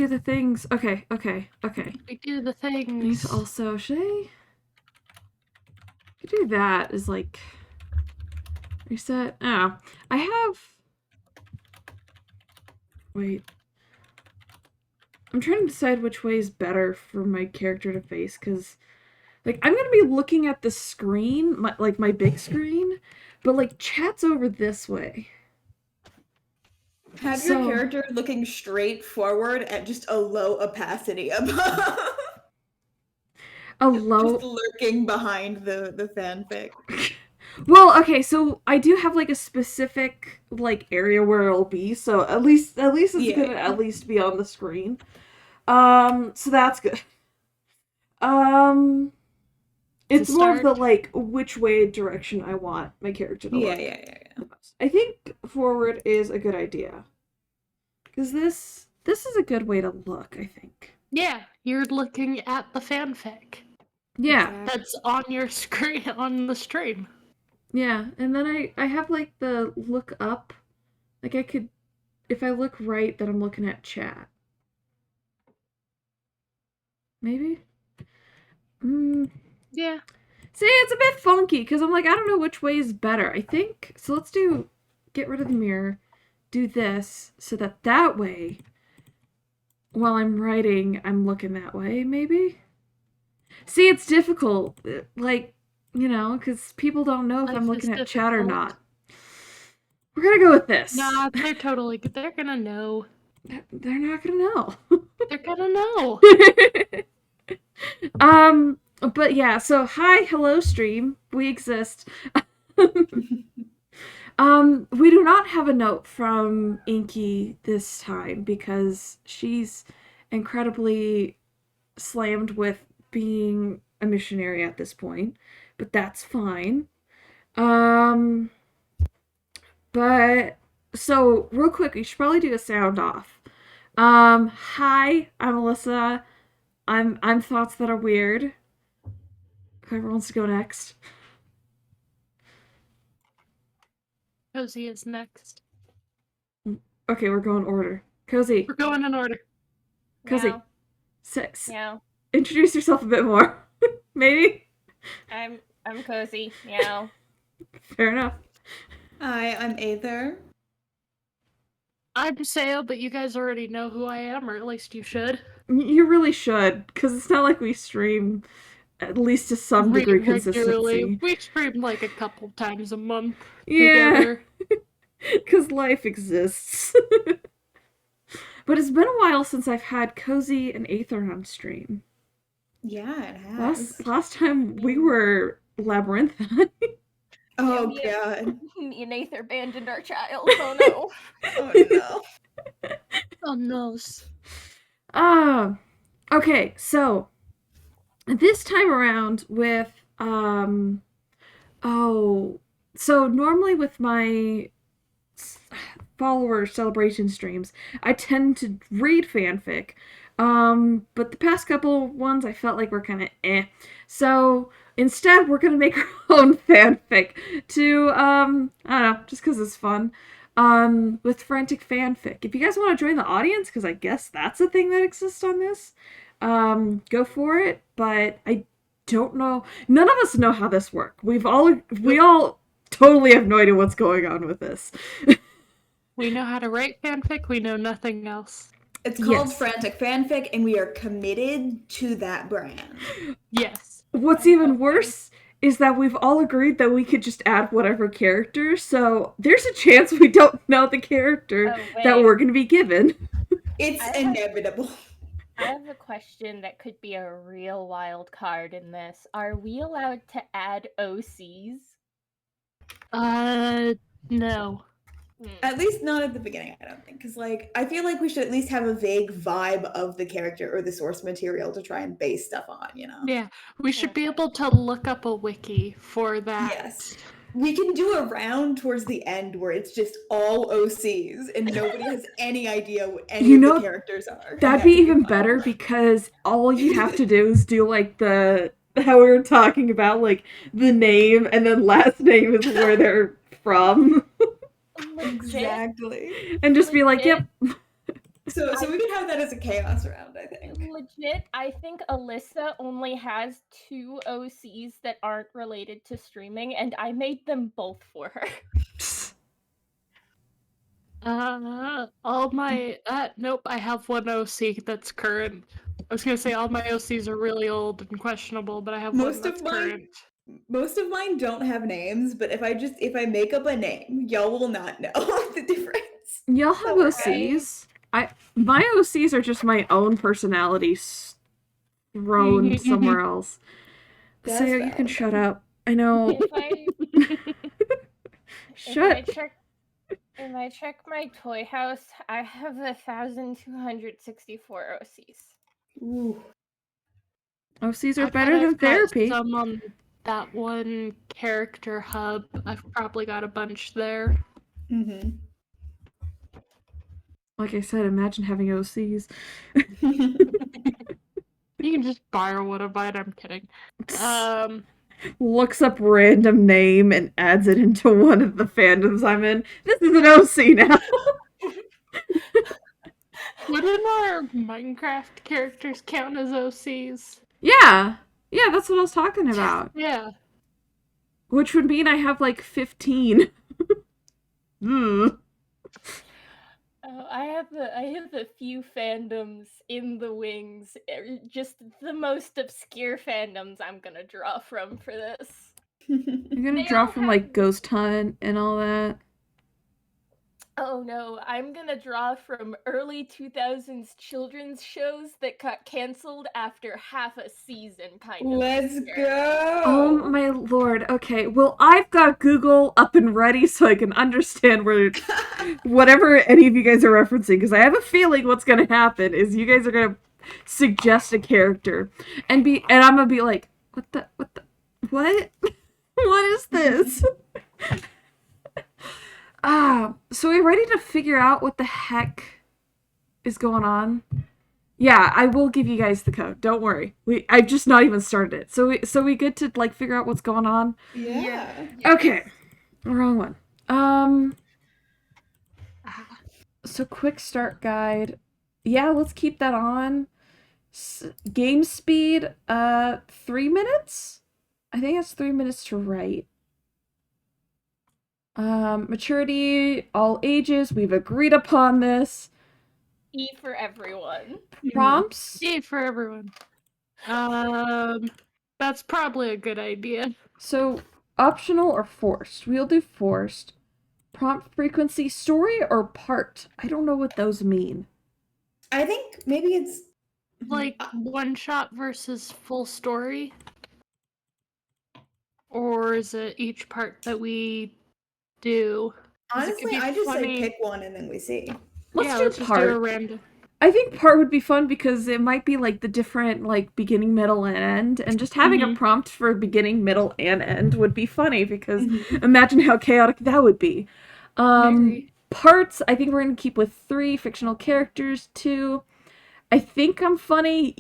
Do the things. Okay. We do the things. I need to also, should I do that is like reset. Oh, I have. Wait. I'm trying to decide which way is better for my character to face, because like I'm gonna be looking at the screen, my big screen, but like chat's over this way. Have your character looking straight forward at just a low opacity above. Just lurking behind the fanfic. Well, okay, so I do have like a specific like area where it'll be, so at least it's gonna at least be on the screen. So that's good. It's more of the like which way direction I want my character to look. Yeah. I think forward is a good idea. Because this is a good way to look, I think. Yeah, you're looking at the fanfic. Yeah. That's on your screen, on the stream. Yeah, and then I have like the look up. Like I could, if I look right, then I'm looking at chat. Maybe? Yeah. See, it's a bit funky, because I'm like, I don't know which way is better. I think, so let's get rid of the mirror, do this, so that way, while I'm writing, I'm looking that way, maybe? See, it's difficult, like, you know, because people don't know if I'm looking at chat or not. We're gonna go with this. Nah, they're gonna know. They're not gonna know. They're gonna know. But yeah, so hi, hello stream. We exist. We do not have a note from Inky this time because she's incredibly slammed with being a missionary at this point, but that's fine. But so real quick, we should probably do a sound off. Hi, I'm Alyssa. I'm Thoughts That Are Weird. Whoever wants to go next. Cozy is next. Okay, we're going order. Cozy. We're going in order. Cozy. Six. Yeah. Introduce yourself a bit more. Maybe? I'm Cozy. Yeah. Fair enough. Hi, I'm Aether. I'm Sayo, but you guys already know who I am, or at least you should. You really should, because it's not like we stream at least to some degree consistency. We stream like a couple times a month. Yeah. Because life exists. But it's been a while since I've had Cozy and Aether on stream. Yeah, it has. Last time we were Labyrinthine. Oh, God. Me and Aether abandoned our child. Oh, no. Oh, no. Oh, no. Okay, so this time around with, so normally with my follower celebration streams, I tend to read fanfic, but the past couple ones I felt like were kind of eh. So instead, we're gonna make our own fanfic to, I don't know, just because it's fun. With Frantic Fanfic. If you guys want to join the audience, because I guess that's a thing that exists on this, go for it. But I don't know. None of us know how this works. We all totally have no idea what's going on with this. We know how to write fanfic. We know nothing else. It's called Frantic Fanfic, and we are committed to that brand. Yes. What's even worse is that we've all agreed that we could just add whatever character, so there's a chance we don't know the character that we're going to be given. It's inevitable. I have a question that could be a real wild card in this. Are we allowed to add OCs? No. At least not at the beginning, I don't think. Because, like, I feel like we should at least have a vague vibe of the character or the source material to try and base stuff on, you know? Yeah, we should be able to look up a wiki for that. Yes. We can do a round towards the end where it's just all OCs and nobody has any idea what any of the characters are. That'd be even better because all you have to do is do, like, how we were talking about, like, the name and then last name is where they're from. Exactly. And just be like, yep. So we can have that as a chaos round, I think. Legit, I think Alyssa only has 2 OCs that aren't related to streaming, and I made them both for her. All my nope, I have one OC that's current. I was gonna say all my OCs are really old and questionable, but I have one Most that's of mine current. Most of mine don't have names, but if I make up a name, y'all will not know the difference. Y'all have Okay. OCs. My OCs are just my own personalities thrown somewhere else. That's So you can valid. shut up. I know. If I Shut. if I check my toy house, I have 1,264 OCs. Ooh. OCs are I bet better than I've got therapy. some on that one character hub. I've probably got a bunch there. Mm-hmm. Like I said, imagine having OCs. You can just borrow one of mine. I'm kidding. Looks up random name and adds it into one of the fandoms I'm in. This is an OC now. Wouldn't our Minecraft characters count as OCs? Yeah, that's what I was talking about. Yeah. Which would mean I have like 15. I have a few fandoms in the wings. Just the most obscure fandoms I'm gonna draw from for this. You're gonna They draw all from have- like Ghost Hunt and all that. Oh no, I'm gonna draw from early 2000s children's shows that got canceled after half a season, kind of. Let's obscure. go. Oh my lord. Okay, well I've got Google up and ready so I can understand where whatever any of you guys are referencing, because I have a feeling what's gonna happen is you guys are gonna suggest a character and I'm gonna be like, what what is this? So we're ready to figure out what the heck is going on. Yeah, I will give you guys the code. Don't worry. I've just not even started it. So we good to like figure out what's going on? Yeah. Okay. Wrong one. So quick start guide. Yeah, let's keep that on. Game speed 3 minutes? I think that's 3 minutes to write. Maturity, all ages. We've agreed upon this. E for everyone. Prompts. E for everyone. That's probably a good idea. So optional or forced? We'll do forced. Prompt frequency, story or part? I don't know what those mean. I think maybe it's Like one shot versus full story? Or is it each part that we do? honestly, I just say pick one and then we see. Let's Let's do just part. do a random. I think part would be fun because it might be like the different like beginning, middle, and end, and just having a prompt for beginning, middle, and end would be funny because imagine how chaotic that would be. Parts, I think we're gonna keep with 3 fictional characters, 2. I think I'm funny.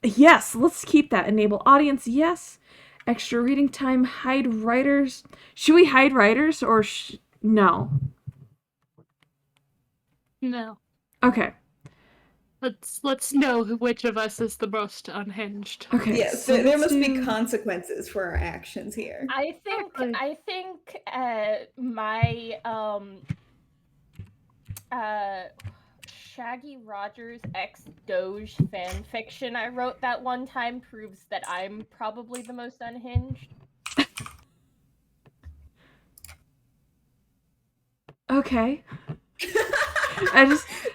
Yes, let's keep that. Enable audience, yes. Extra reading time, hide writers. Should we hide writers or no? No. Okay. Let's know which of us is the most unhinged. Okay. Yes, so there must be consequences for our actions here. I think my Shaggy Rogers X Doge fan fiction I wrote that one time proves that I'm probably the most unhinged. Okay.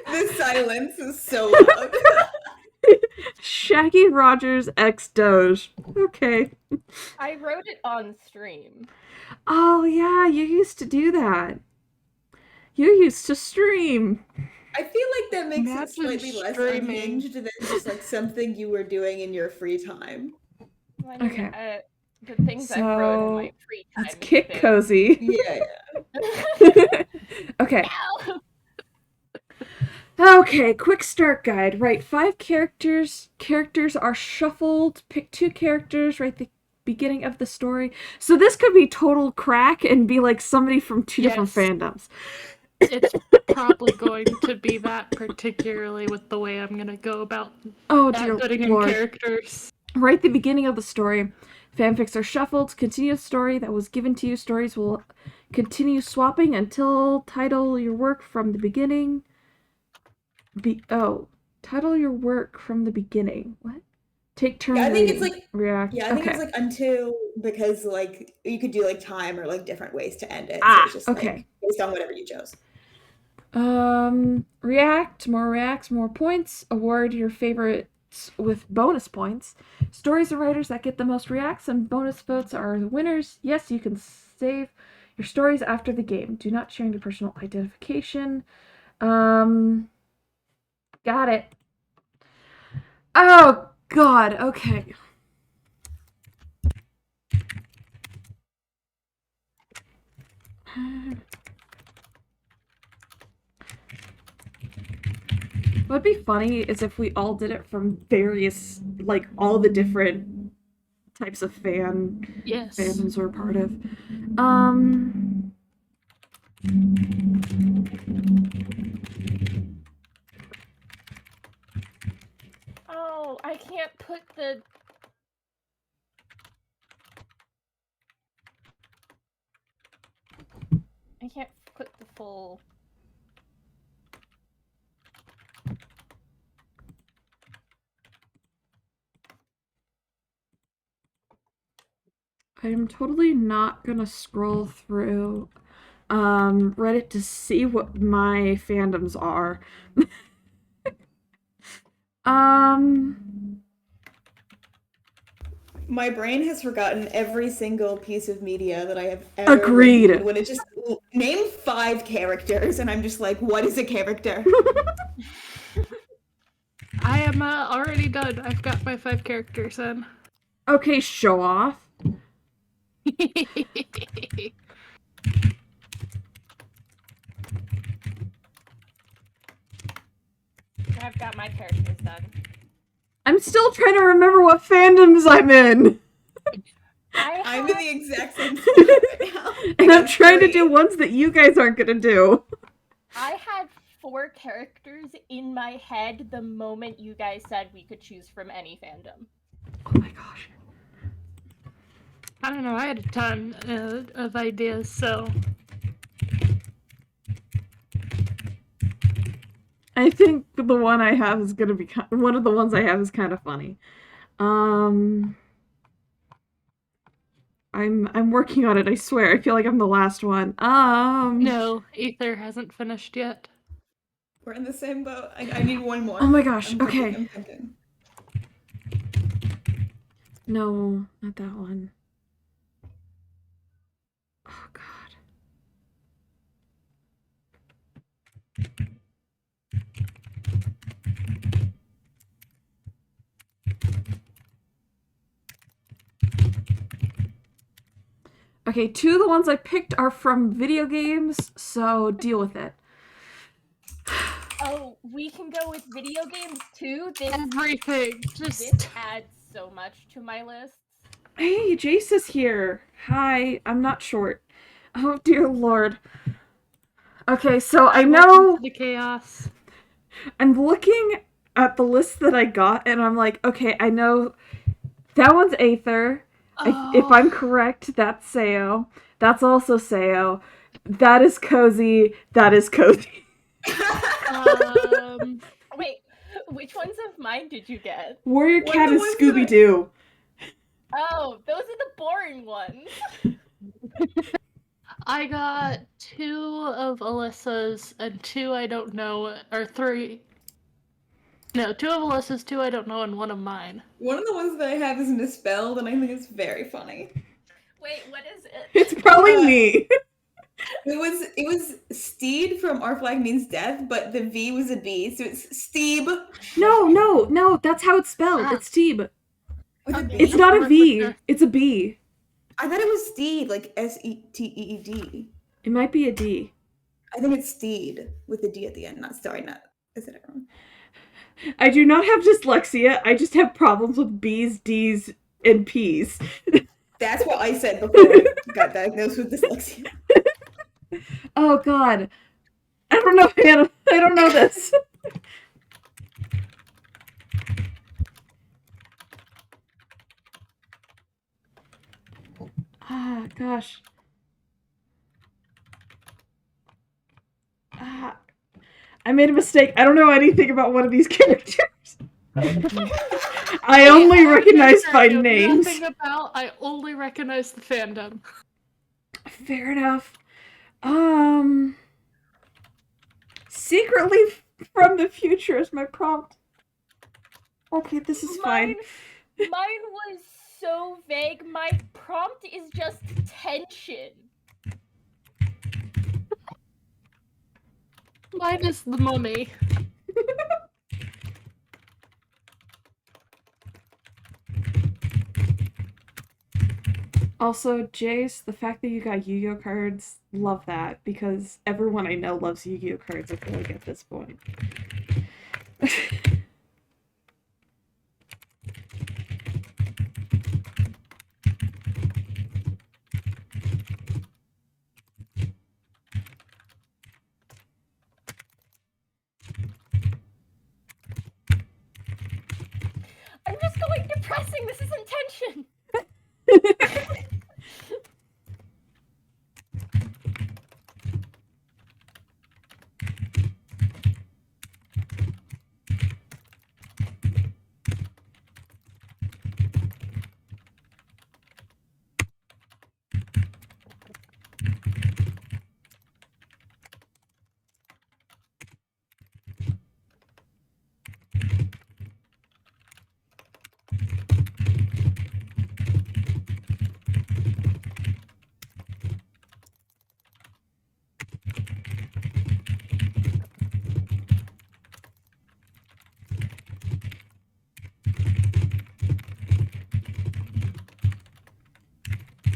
The silence is so loud. Shaggy Rogers X Doge. Okay. I wrote it on stream. Oh yeah, you used to do that. You used to stream. I feel like that makes Imagine it slightly less streaming. unhinged than just like something you were doing in your free time. I mean, Okay. the things I wrote in my free time. Let's kick Cozy. Yeah. Okay. Ow! Okay, quick start guide. Write 5 characters. Characters are shuffled. Pick 2 characters. Write the beginning of the story. So this could be total crack and be like somebody from 2 different fandoms. It's probably going to be that, particularly with the way I'm going to go about Oh dear putting in lord. characters. Right at the beginning of the story, fanfics are shuffled. Continue the story that was given to you. Stories will continue swapping until title your work from the beginning. Title your work from the beginning. What? Take turn Yeah, I think it's reading. like React. yeah, I think Okay. it's like until, because like you could do like time or like different ways to end it. So Ah, it's just okay. like based on whatever you chose. React, more reacts, more points. Award your favorites with bonus points. Stories and writers that get the most reacts and bonus votes are the winners. Yes, you can save your stories after the game. Do not share your personal identification. Got it. Oh, God, okay. What'd be funny is if we all did it from various, like, all the different types of fandoms we're part of. Oh, I can't put the. I can't put the full. I'm totally not gonna scroll through Reddit to see what my fandoms are. My brain has forgotten every single piece of media that I have ever Agreed. reviewed when it just name 5 characters, and I'm just like, what is a character? I am already done. I've got my 5 characters in. Okay, show off. I've got my characters done. I'm still trying to remember what fandoms I'm in. I'm in the exact same spot right now. And I'm trying to do ones that you guys aren't gonna do. I had 4 characters in my head the moment you guys said we could choose from any fandom. Oh my gosh. I don't know, I had a ton of ideas, so... I think the one I have is gonna be one of the ones I have is kind of funny. I'm working on it, I swear. I feel like I'm the last one. No, Aether hasn't finished yet. We're in the same boat. I need one more. Oh my gosh, I'm okay. thinking. No, not that one. Oh god. Okay, 2 of the ones I picked are from video games, so deal with it. Oh, we can go with video games too? Everything! This adds so much to my list. Hey, Jace is here. Hi, I'm not short. Oh dear lord. Okay, so I know the chaos. I'm looking at the list that I got and I'm like, okay, I know that one's Aether. If I'm correct, that's Sayo. That's also Sayo. That is Cozy. That is Cozy. Wait, which ones of mine did you get? Warrior Cat is Scooby-Doo. Oh, those are the boring ones. I got 2 of Alyssa's and 2 I don't know, or 3. No, 2 of Alyssa's, 2 I don't know, and 1 of mine. One of the ones that I have is misspelled, and I think it's very funny. Wait, what is it? It's probably me. It was Steed from Our Flag Means Death, but the V was a B, so it's Steeb. No, that's how it's spelled. It's Steeb. With a B? It's not a V. It's a B. I thought it was Steed, like Seteed. It might be a D. I think it's Steed with a D at the end. Not I said it wrong. I do not have dyslexia. I just have problems with B's, D's, and P's. That's what I said before I got diagnosed with dyslexia. Oh god. don't know, Hannah. I don't know this. Ah, gosh. Ah, I made a mistake. I don't know anything about one of these characters. I only recognize by I know names. nothing about. I only recognize the fandom. Fair enough. Secretly from the future is my prompt. Okay, this is fine. Mine was so vague. My prompt is just tension. Mine is the mummy. Also, Jace, the fact that you got Yu-Gi-Oh cards, love that, because everyone I know loves Yu-Gi-Oh cards, I feel like, at this point. I'm just going depressing. This isn't tension.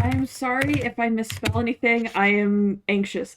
I'm sorry if I misspell anything. I am anxious.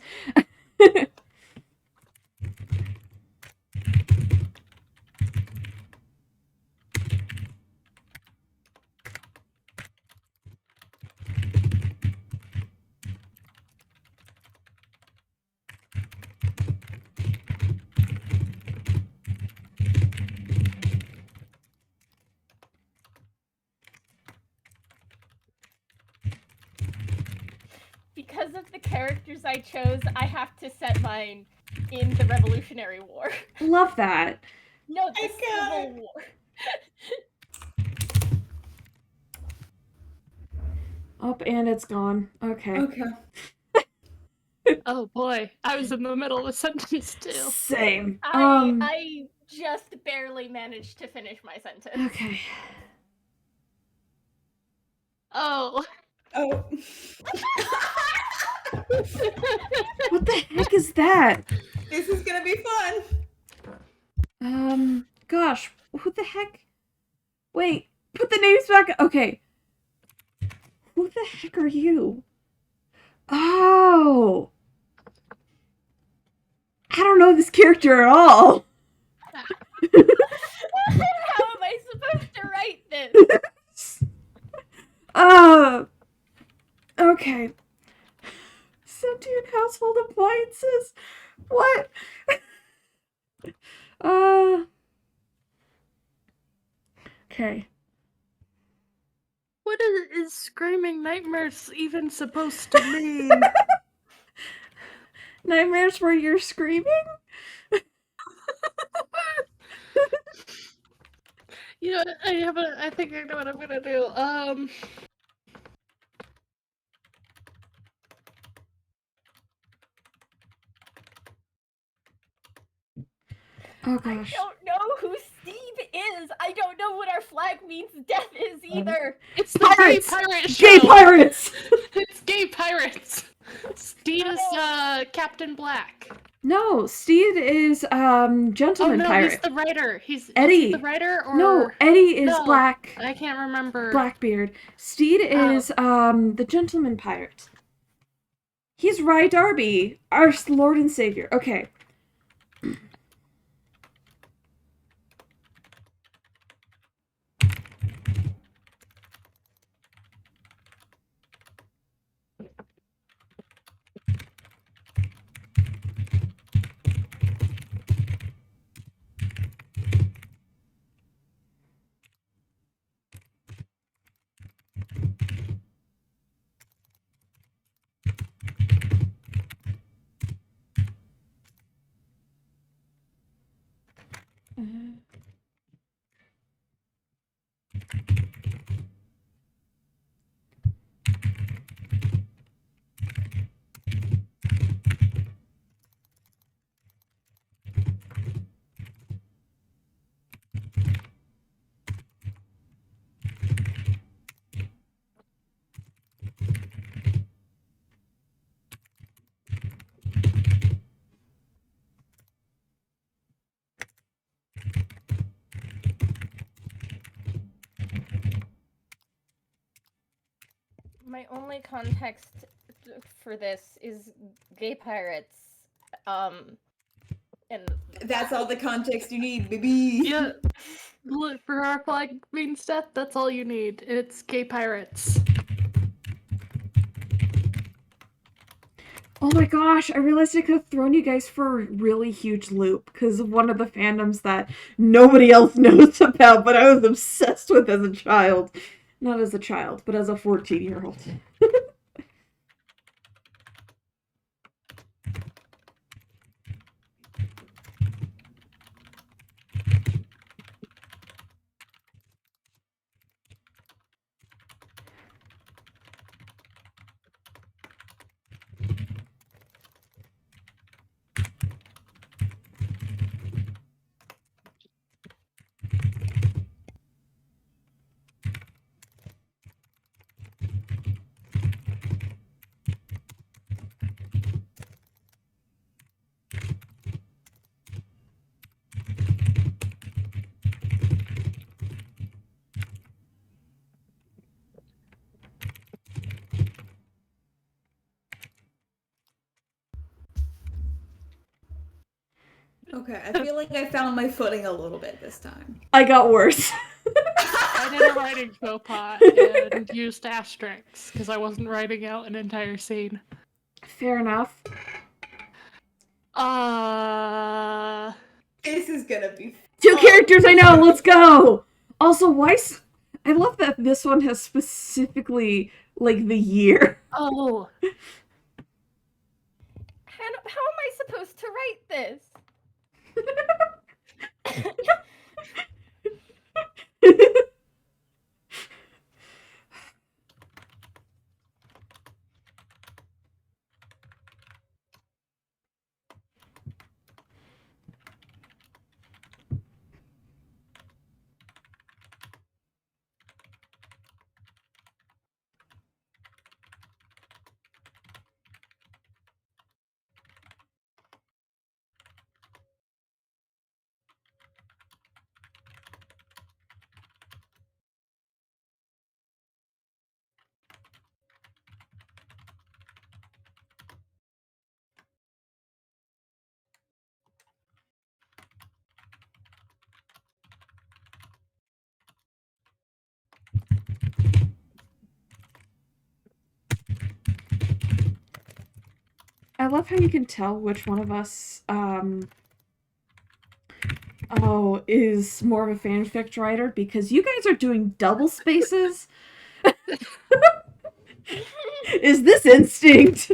Because of the characters I chose, I have to set mine in the Revolutionary War. Love that. No, the I got Civil it. War. Up and it's gone. Okay. Okay. Oh boy, I was in the middle of a sentence too. Same. I just barely managed to finish my sentence. Okay. Oh. Oh. What the heck is that? This is gonna be fun. Gosh, who the heck? Wait, put the names back. Okay. Who the heck are you? Oh. I don't know this character at all. How am I supposed to write this? Okay. Sentient household appliances? What? Okay. What is screaming nightmares even supposed to mean? Nightmares where you're screaming? You know, I think I know what I'm gonna do. Oh I gosh. don't know who Steve is. I don't know what our flag means death is either. It's the Pirates! gay pirate show. Gay pirates! It's gay pirates. Steed is Captain Black. No, Steed is gentleman no, pirate. he's the writer. Is Eddie. he the writer or No, Eddie is No, black. I can't remember. Blackbeard. Steed is the gentleman pirate. He's Rye Darby, our Lord and Savior. Okay. My only context for this is gay pirates. And That's all the context you need, baby. Yeah. Look, for our flag means death, that's all you need. It's gay pirates. Oh my gosh, I realized I could have thrown you guys for a really huge loop because of one of the fandoms that nobody else knows about, but I was obsessed with as a child. Not as a child, but as a 14-year-old. Okay, I feel like I found my footing a little bit this time. I got worse. I did a writing faux pas and used asterisks because I wasn't writing out an entire scene. Fair enough. This is gonna be Two characters I know, let's go! Also, I love that this one has specifically, like, the year. Oh. how am I supposed to write this? I love how you can tell which one of us, is more of a fanfic writer because you guys are doing double spaces. Is this instinct?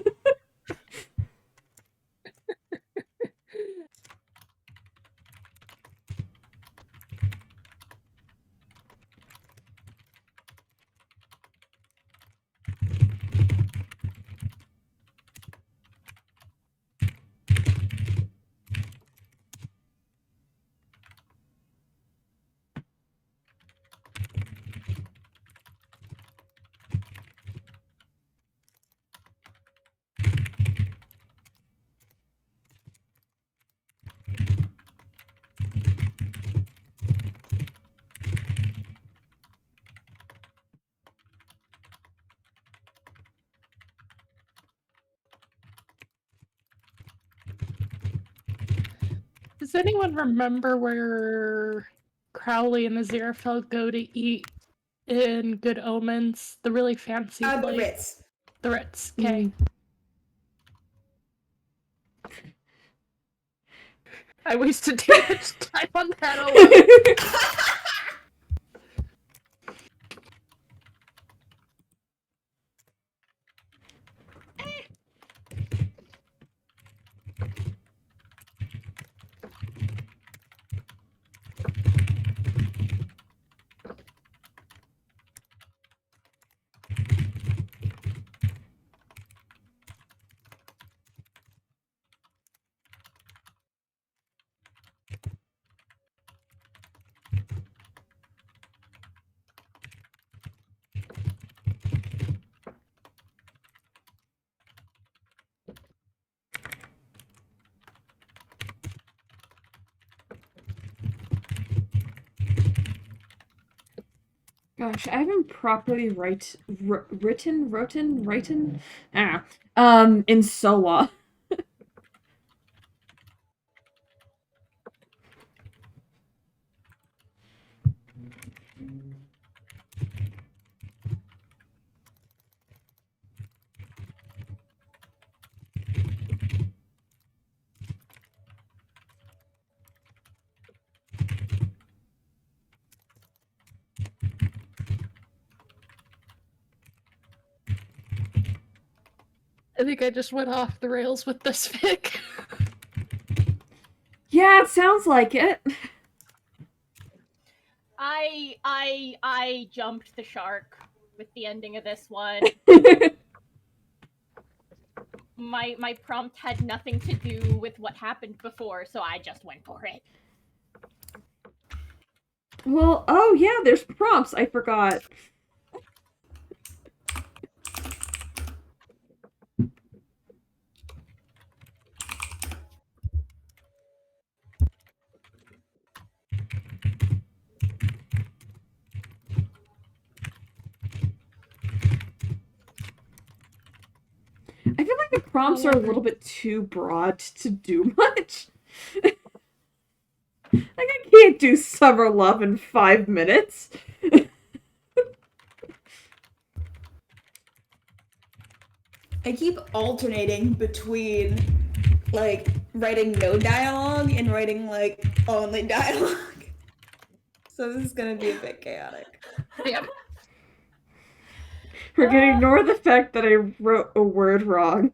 Does anyone remember where Crowley and Aziraphale go to eat in Good Omens? The really fancy the place. Ritz. The Ritz. Okay. I wasted too much time on that alone. Gosh, I haven't properly written in so long. I think I just went off the rails with this fic. Yeah, it sounds like it. I jumped the shark with the ending of this one. My prompt had nothing to do with what happened before, so I just went for it. Well, oh yeah, there's prompts. I forgot. I feel like the prompts are a little bit too broad to do much. Like, I can't do summer love in 5 minutes. I keep alternating between like writing no dialogue and writing like only dialogue. So this is gonna be a bit chaotic. Yep. We're gonna ignore the fact that I wrote a word wrong.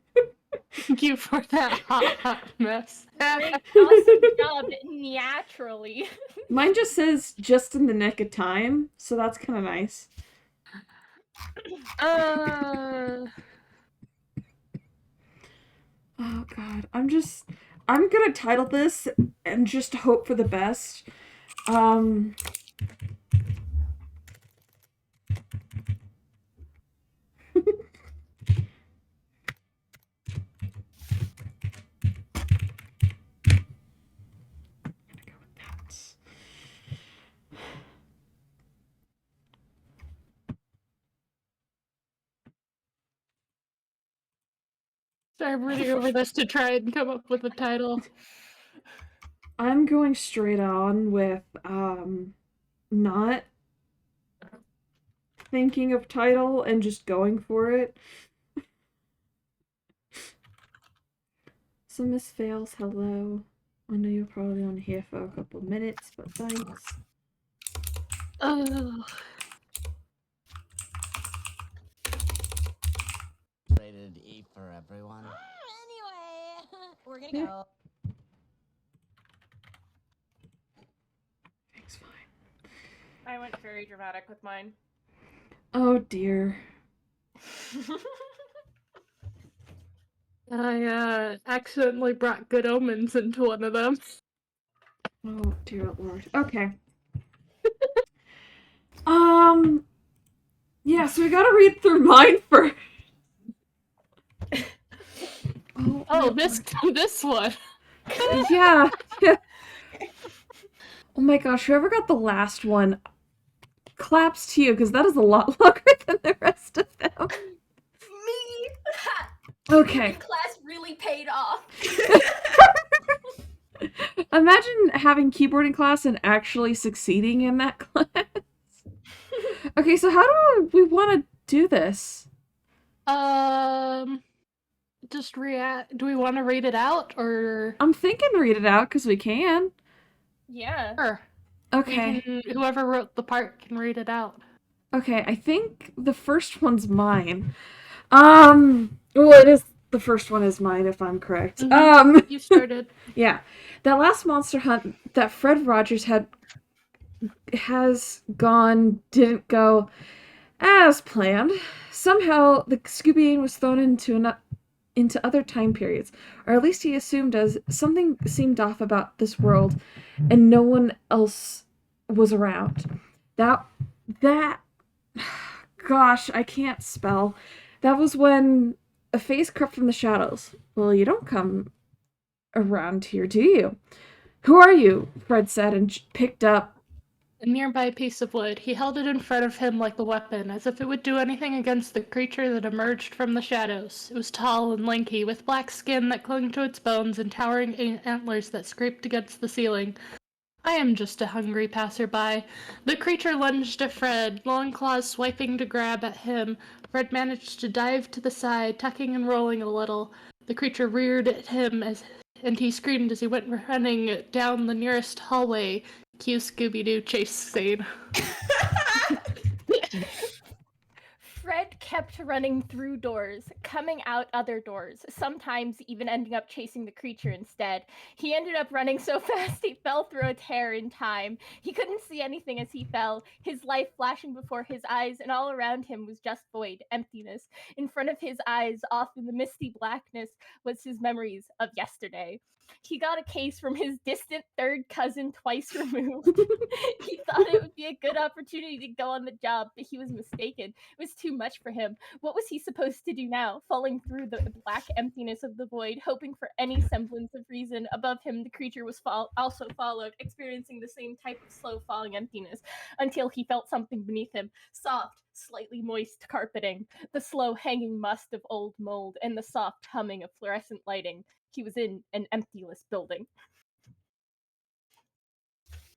Thank you for that hot mess. Awesome job, naturally. Mine just says just in the nick of time, so that's kind of nice. Oh god, I'm gonna title this and just hope for the best. So I'm reading over this to try and come up with a title. I'm going straight on with not thinking of title and just going for it. So Miss Fails, hello. I know you're probably on here for a couple minutes, but thanks. Oh. Rated E for everyone. Anyway, we're gonna go. Thanks, fine. I went very dramatic with mine. Oh dear. I accidentally brought Good Omens into one of them. Oh dear Lord. Okay. Yeah, so we gotta read through mine first. Oh, this one. Yeah. Oh my gosh, whoever got the last one, claps to you, because that is a lot longer than the rest of them. Me! Okay. Class really paid off. Imagine having keyboard in class and actually succeeding in that class. Okay, so how do we want to do this? Just react. Do we want to read it out, or? I'm thinking read it out, because we can. Yeah. Sure. Okay. Whoever wrote the part can read it out. Okay, I think the first one's mine. Well, it is, the first one is mine, if I'm correct. You started. Yeah. That last monster hunt that Fred Rogers didn't go as planned. Somehow, the Scooby was thrown into other time periods, or at least he assumed as something seemed off about this world, and no one else was around. That gosh, I can't spell. That was when a face crept from the shadows. Well, you don't come around here, do you? Who are you? Fred said and picked up a nearby piece of wood. He held it in front of him like a weapon, as if it would do anything against the creature that emerged from the shadows. It was tall and lanky, with black skin that clung to its bones and towering antlers that scraped against the ceiling. I am just a hungry passerby. The creature lunged at Fred, long claws swiping to grab at him. Fred managed to dive to the side, tucking and rolling a little. The creature reared at him and he screamed as he went running down the nearest hallway. Cue Scooby-Doo chase scene. Fred kept running through doors, coming out other doors, sometimes even ending up chasing the creature instead. He ended up running so fast he fell through a tear in time. He couldn't see anything as he fell, his life flashing before his eyes, and all around him was just void, emptiness. In front of his eyes, off in the misty blackness, was his memories of yesterday. He got a case from his distant third cousin twice removed. He thought it would be a good opportunity to go on the job, but he was mistaken. It was too much for him. What was he supposed to do now? Falling through the black emptiness of the void, hoping for any semblance of reason. Above him, the creature was also followed, experiencing the same type of slow falling emptiness, until he felt something beneath him. Soft, slightly moist carpeting, the slow hanging must of old mold, and the soft humming of fluorescent lighting. He was in an emptyless building.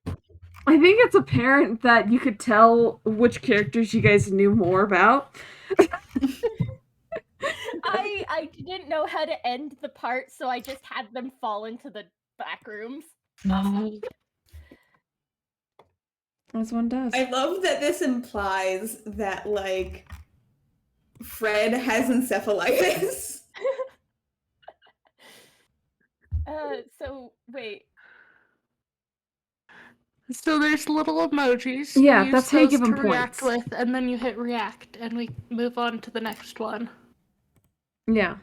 I think it's apparent that you could tell which characters you guys knew more about. I didn't know how to end the part, so I just had them fall into the back rooms. As one does. I love that this implies that, like, Fred has encephalitis. So wait. So there's little emojis. Yeah, you that's how you give them to react points. with, and then you hit react, and we move on to the next one. Yeah.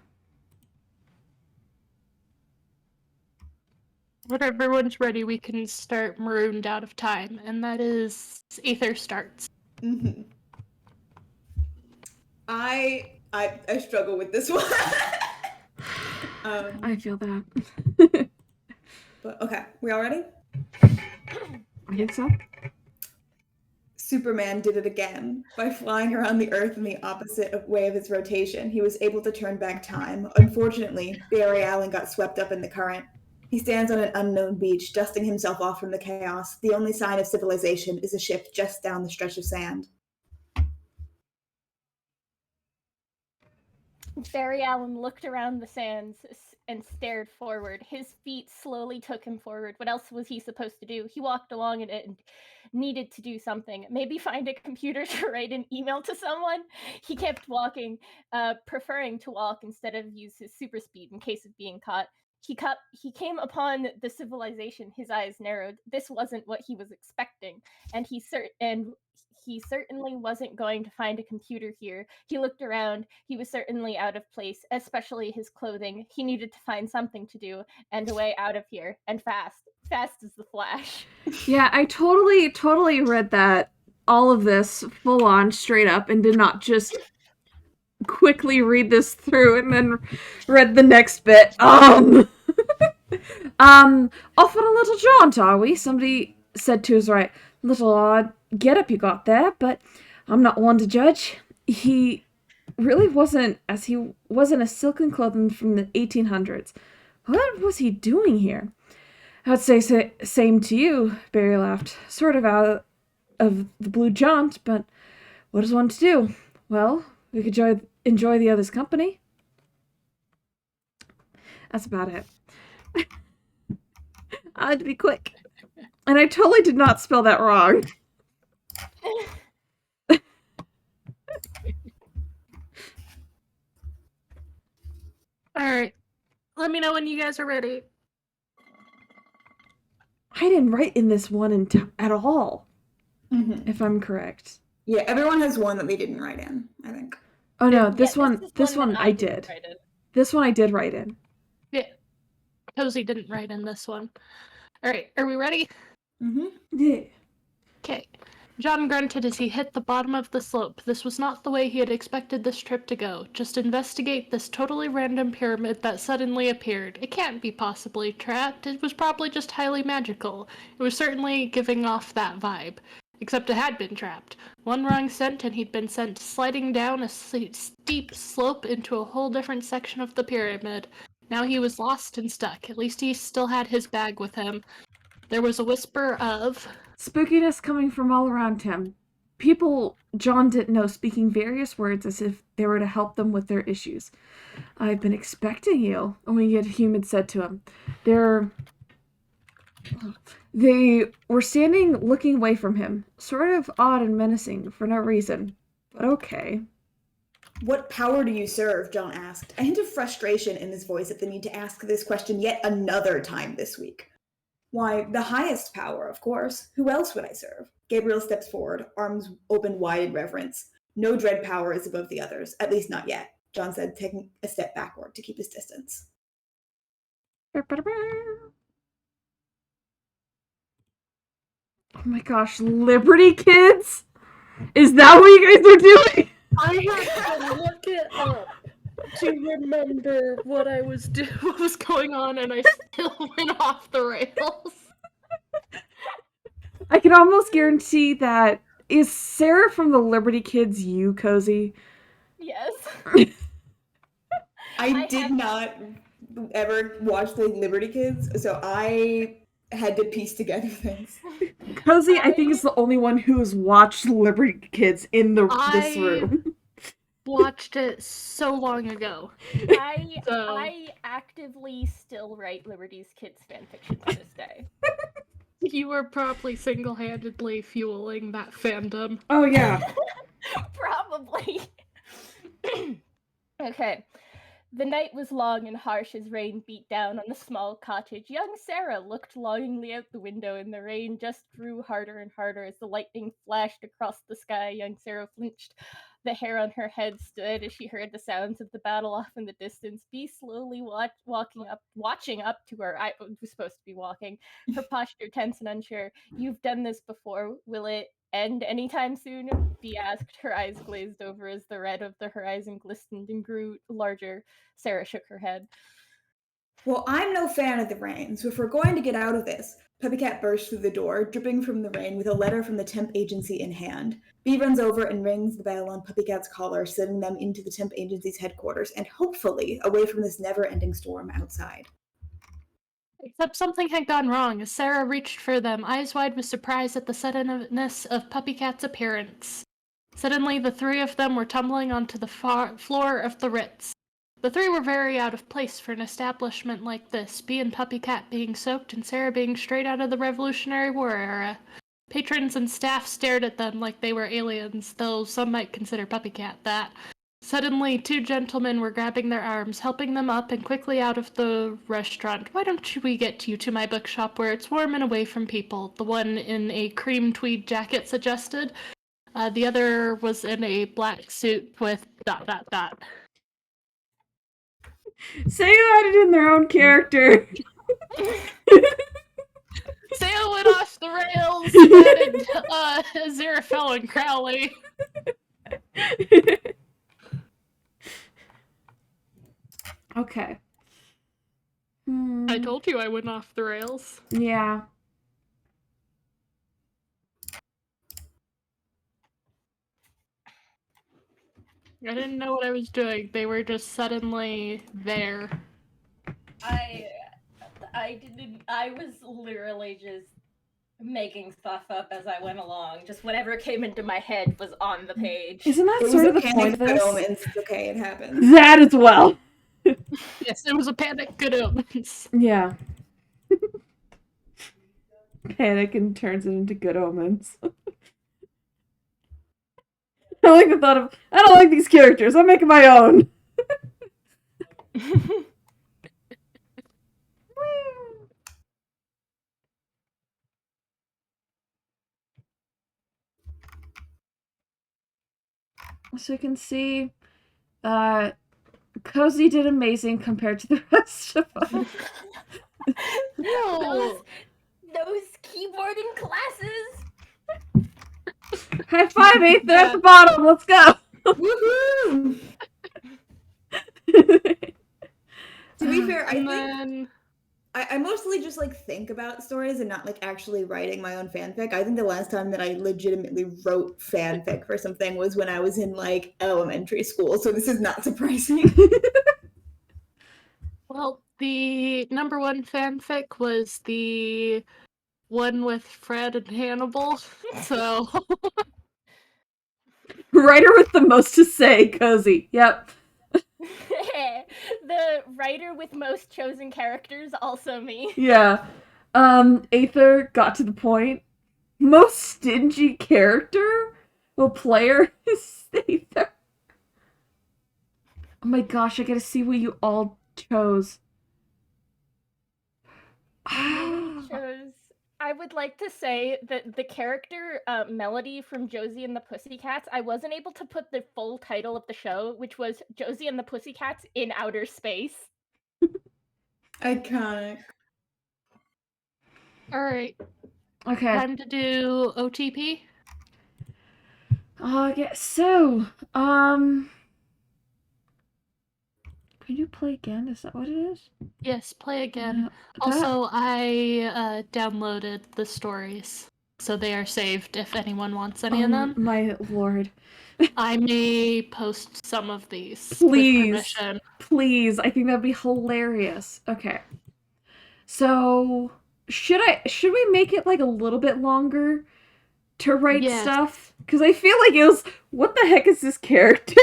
When everyone's ready, we can start Marooned Out of Time, and that is Aether starts. Mm-hmm. I struggle with this one. I feel that. But okay, we all ready? I think so. Superman did it again. By flying around the Earth in the opposite way of its rotation, he was able to turn back time. Unfortunately, Barry Allen got swept up in the current. He stands on an unknown beach, dusting himself off from the chaos. The only sign of civilization is a ship just down the stretch of sand. Barry Allen looked around the sands and stared forward. His feet slowly took him forward. What else was he supposed to do? He walked along and needed to do something. Maybe find a computer to write an email to someone. He kept walking, preferring to walk instead of use his super speed in case of being caught. He came upon the civilization. His eyes narrowed. This wasn't what he was expecting, and he certainly wasn't going to find a computer here. He looked around. He was certainly out of place, especially his clothing. He needed to find something to do and a way out of here, and fast. Fast as the Flash. Yeah, I totally read that, all of this, full on, straight up, and did not just quickly read this through and then read the next bit. Off on a little jaunt, are we? Somebody said to his right. Little odd get-up you got there, but I'm not one to judge. He really wasn't, as he was in a silken clothing from the 1800s. What was he doing here? I'd say same to you, Barry laughed. Sort of out of the blue jaunt, but what is one to do? Well, we could enjoy the other's company. That's about it. I had to be quick. And I totally did not spell that wrong. Alright. Let me know when you guys are ready. I didn't write in this one at all, if I'm correct. Yeah, everyone has one that they didn't write in, I think. Oh no, this one I did. This one I did write in. Yeah. Cozy didn't write in this one. Alright, are we ready? Mm-hmm. Yeah. Okay. John grunted as he hit the bottom of the slope. This was not the way he had expected this trip to go. Just investigate this totally random pyramid that suddenly appeared. It can't be possibly trapped. It was probably just highly magical. It was certainly giving off that vibe. Except it had been trapped. One wrong scent and he'd been sent sliding down a steep slope into a whole different section of the pyramid. Now he was lost and stuck. At least he still had his bag with him. There was a whisper of Spookiness coming from all around him. People John didn't know speaking various words as if they were to help them with their issues. I've been expecting you, only yet human said to him. They were standing looking away from him, sort of odd and menacing for no reason. But okay. What power do you serve? John asked, a hint of frustration in his voice at the need to ask this question yet another time this week. Why, the highest power, of course. Who else would I serve? Gabriel steps forward, arms open wide in reverence. No dread power is above the others, at least not yet, John said, taking a step backward to keep his distance. Oh my gosh, Liberty Kids? Is that what you guys are doing? I had to look it up to remember what was going on, and I still went off the rails. I can almost guarantee that. Is Sarah from the Liberty Kids you, Cozy? Yes. I did not ever watch the Liberty Kids, so I had to piece together things. Cozy, I think, is the only one who has watched Liberty Kids in this room. Watched it so long ago. I actively still write Liberty's Kids fanfiction to this day. You were probably single-handedly fueling that fandom. Oh, yeah. Probably. Okay. The night was long and harsh as rain beat down on the small cottage. Young Sarah looked longingly out the window, and the rain just grew harder and harder as the lightning flashed across the sky. Young Sarah flinched. The hair on her head stood as she heard the sounds of the battle off in the distance. Bee slowly watching up to her. I was supposed to be walking. Her posture tense and unsure. You've done this before. Will it end anytime soon? Bee asked. Her eyes glazed over as the red of the horizon glistened and grew larger. Sarah shook her head. Well, I'm no fan of the rain, so if we're going to get out of this, PuppyCat burst through the door, dripping from the rain with a letter from the temp agency in hand. Bee runs over and rings the bell on PuppyCat's collar, sending them into the temp agency's headquarters, and hopefully away from this never-ending storm outside. Except something had gone wrong as Sarah reached for them, eyes wide with surprise at the suddenness of PuppyCat's appearance. Suddenly, the three of them were tumbling onto the floor of the Ritz. The three were very out of place for an establishment like this, Bee and PuppyCat being soaked and Sarah being straight out of the Revolutionary War era. Patrons and staff stared at them like they were aliens, though some might consider PuppyCat that. Suddenly, two gentlemen were grabbing their arms, helping them up and quickly out of the restaurant. Why don't we get you to my bookshop where it's warm and away from people? The one in a cream tweed jacket suggested. The other was in a black suit with ... Say you added in their own character. Sail went off the rails and added Aziraphale and Crowley. Okay. I told you I went off the rails. Yeah. I didn't know what I was doing. They were just suddenly there. I was literally just making stuff up as I went along. Just whatever came into my head was on the page. Isn't that sort of the point of this? Omens. It's okay, it happens. That as well. Yes, it was a panic. Good omens. Yeah. Panic and turns it into good omens. I like the thought of, I don't like these characters, I'm making my own. So you can see Cozy did amazing compared to the rest of us. No. Those keyboarding classes. High five, Aether at the bottom. Let's go. Woohoo! To be fair, I And think then I mostly just like think about stories and not like actually writing my own fanfic. I think the last time that I legitimately wrote fanfic for something was when I was in like elementary school, so this is not surprising. well, the number one fanfic was the one with Fred and Hannibal. So Writer with the most to say, Cozy. Yep. The writer with most chosen characters, also me. Yeah. Aether got to the point. Most stingy character? Well, player is Aether. Oh my gosh, I gotta see what you all chose. Chose. I would like to say that the character Melody from Josie and the Pussycats, I wasn't able to put the full title of the show, which was Josie and the Pussycats in Outer Space. Iconic. all right, Okay. time to do OTP. Okay, so, can you play again? Is that what it is? Yes, play again. No, Also, I downloaded the stories, so they are saved if anyone wants any of them. My lord. I may post some of these Please. with permission. Please, I think that'd be hilarious. Okay. So, should we make it like a little bit longer to write Yes. stuff? Because I feel like it was, what the heck is this character?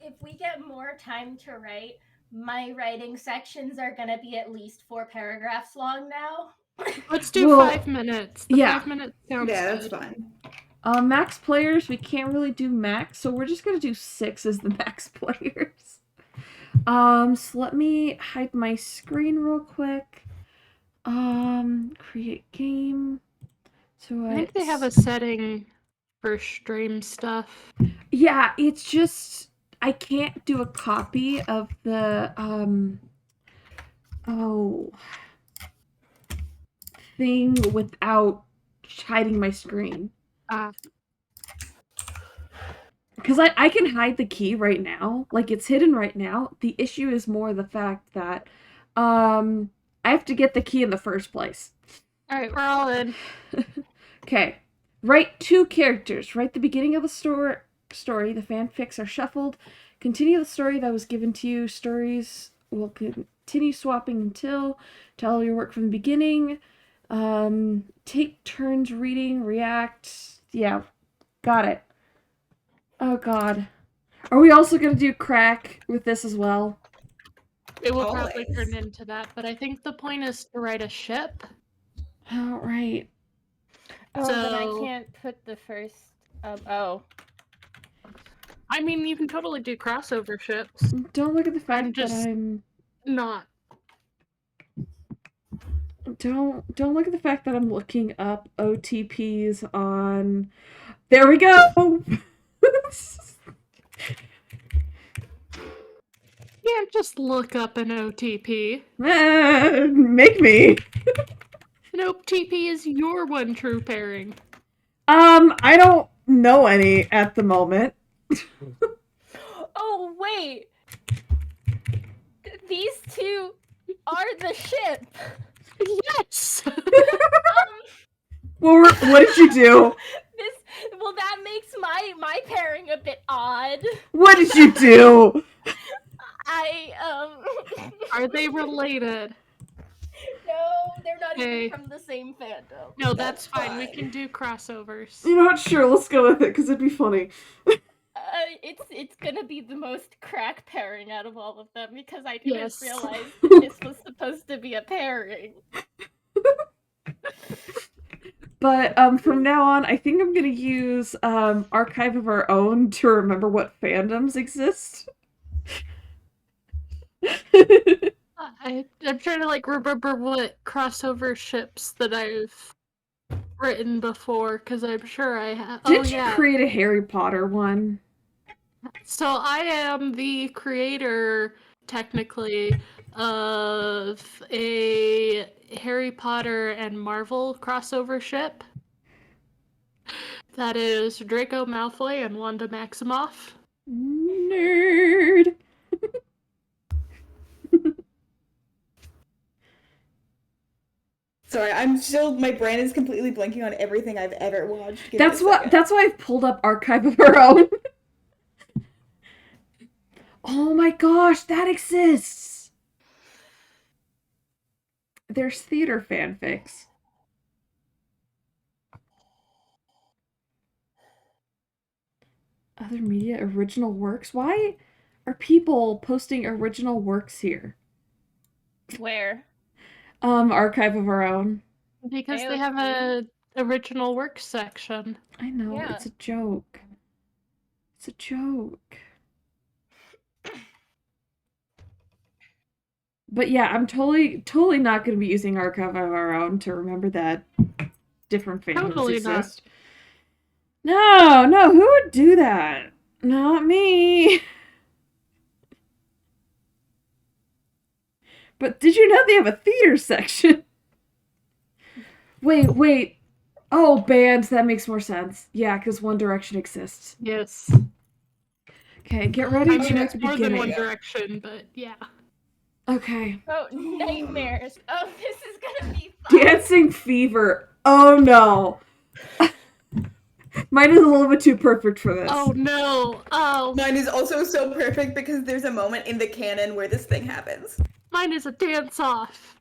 If we get more time to write, my writing sections are gonna be at least 4 paragraphs long now. Let's do Well, 5 minutes. The yeah. 5 minutes sounds Yeah, that's good. fine. Max players, we can't really do max, so we're just gonna do 6 as the max players. So let me hide my screen real quick. Create game. So I think they have a setting for stream stuff. Yeah, it's just I can't do a copy of the thing without hiding my screen. Because I can hide the key right now. Like, it's hidden right now. The issue is more the fact that I have to get the key in the first place. Alright, we're all in. Okay. Write 2 characters. Write the beginning of the story. The fanfics are shuffled. Continue the story that was given to you. Stories will continue swapping until. Tell your work from the beginning. Take turns reading. React. Yeah. Got it. Oh god. Are we also going to do crack with this as well? It will probably Always. turn into that, but I think the point is to write a ship. Alright. Oh, then I So- can't put the first. Oh. I mean, you can totally do crossover ships. Don't look at the fact I'm just- that I'm... Not. Don't look at the fact that I'm looking up OTPs on... There we go! You can't just look up an OTP. Make me. An OTP is your one true pairing. I don't know any at the moment. Oh, wait! These 2 are the ship! Yes! Well, what did you do? Well, that makes my pairing a bit odd. What did you do? Are they related? No, they're not Okay. even from the same fandom. No, that's That's fine. We fine. can do crossovers. You know what? Sure, let's go with it, because it'd be funny. It's gonna be the most crack pairing out of all of them because I didn't Yes. realize that this was supposed to be a pairing. But from now on, I think I'm gonna use Archive of Our Own to remember what fandoms exist. I'm trying to like remember what crossover ships that I've written before, because I'm sure I have. Didn't you create a Harry Potter one? So I am the creator, technically, of a Harry Potter and Marvel crossover ship. That is Draco Malfoy and Wanda Maximoff. Nerd. Sorry, my brain is completely blanking on everything I've ever watched. That's why I've pulled up Archive of Our Own. Oh my gosh, that exists! There's theater fanfics. Other media original works? Why are people posting original works here? Where? Archive of Our Own. Because they have a original works section. I know, Yeah. it's a joke. It's a joke. But yeah, I'm totally not going to be using Archive of Our Own to remember that different fandoms Totally exist. No, who would do that? Not me. But did you know they have a theater section? Wait. Oh, bands, that makes more sense. Yeah, because One Direction exists. Yes. Okay, get ready I to mean, at it's the more than One beginning. Direction, but yeah. Okay. Oh, nightmares. Oh, this is gonna be fun. Dancing Fever. Oh no. Mine is a little bit too perfect for this. Oh no. Oh. Mine is also so perfect because there's a moment in the canon where this thing happens. Mine is a dance off.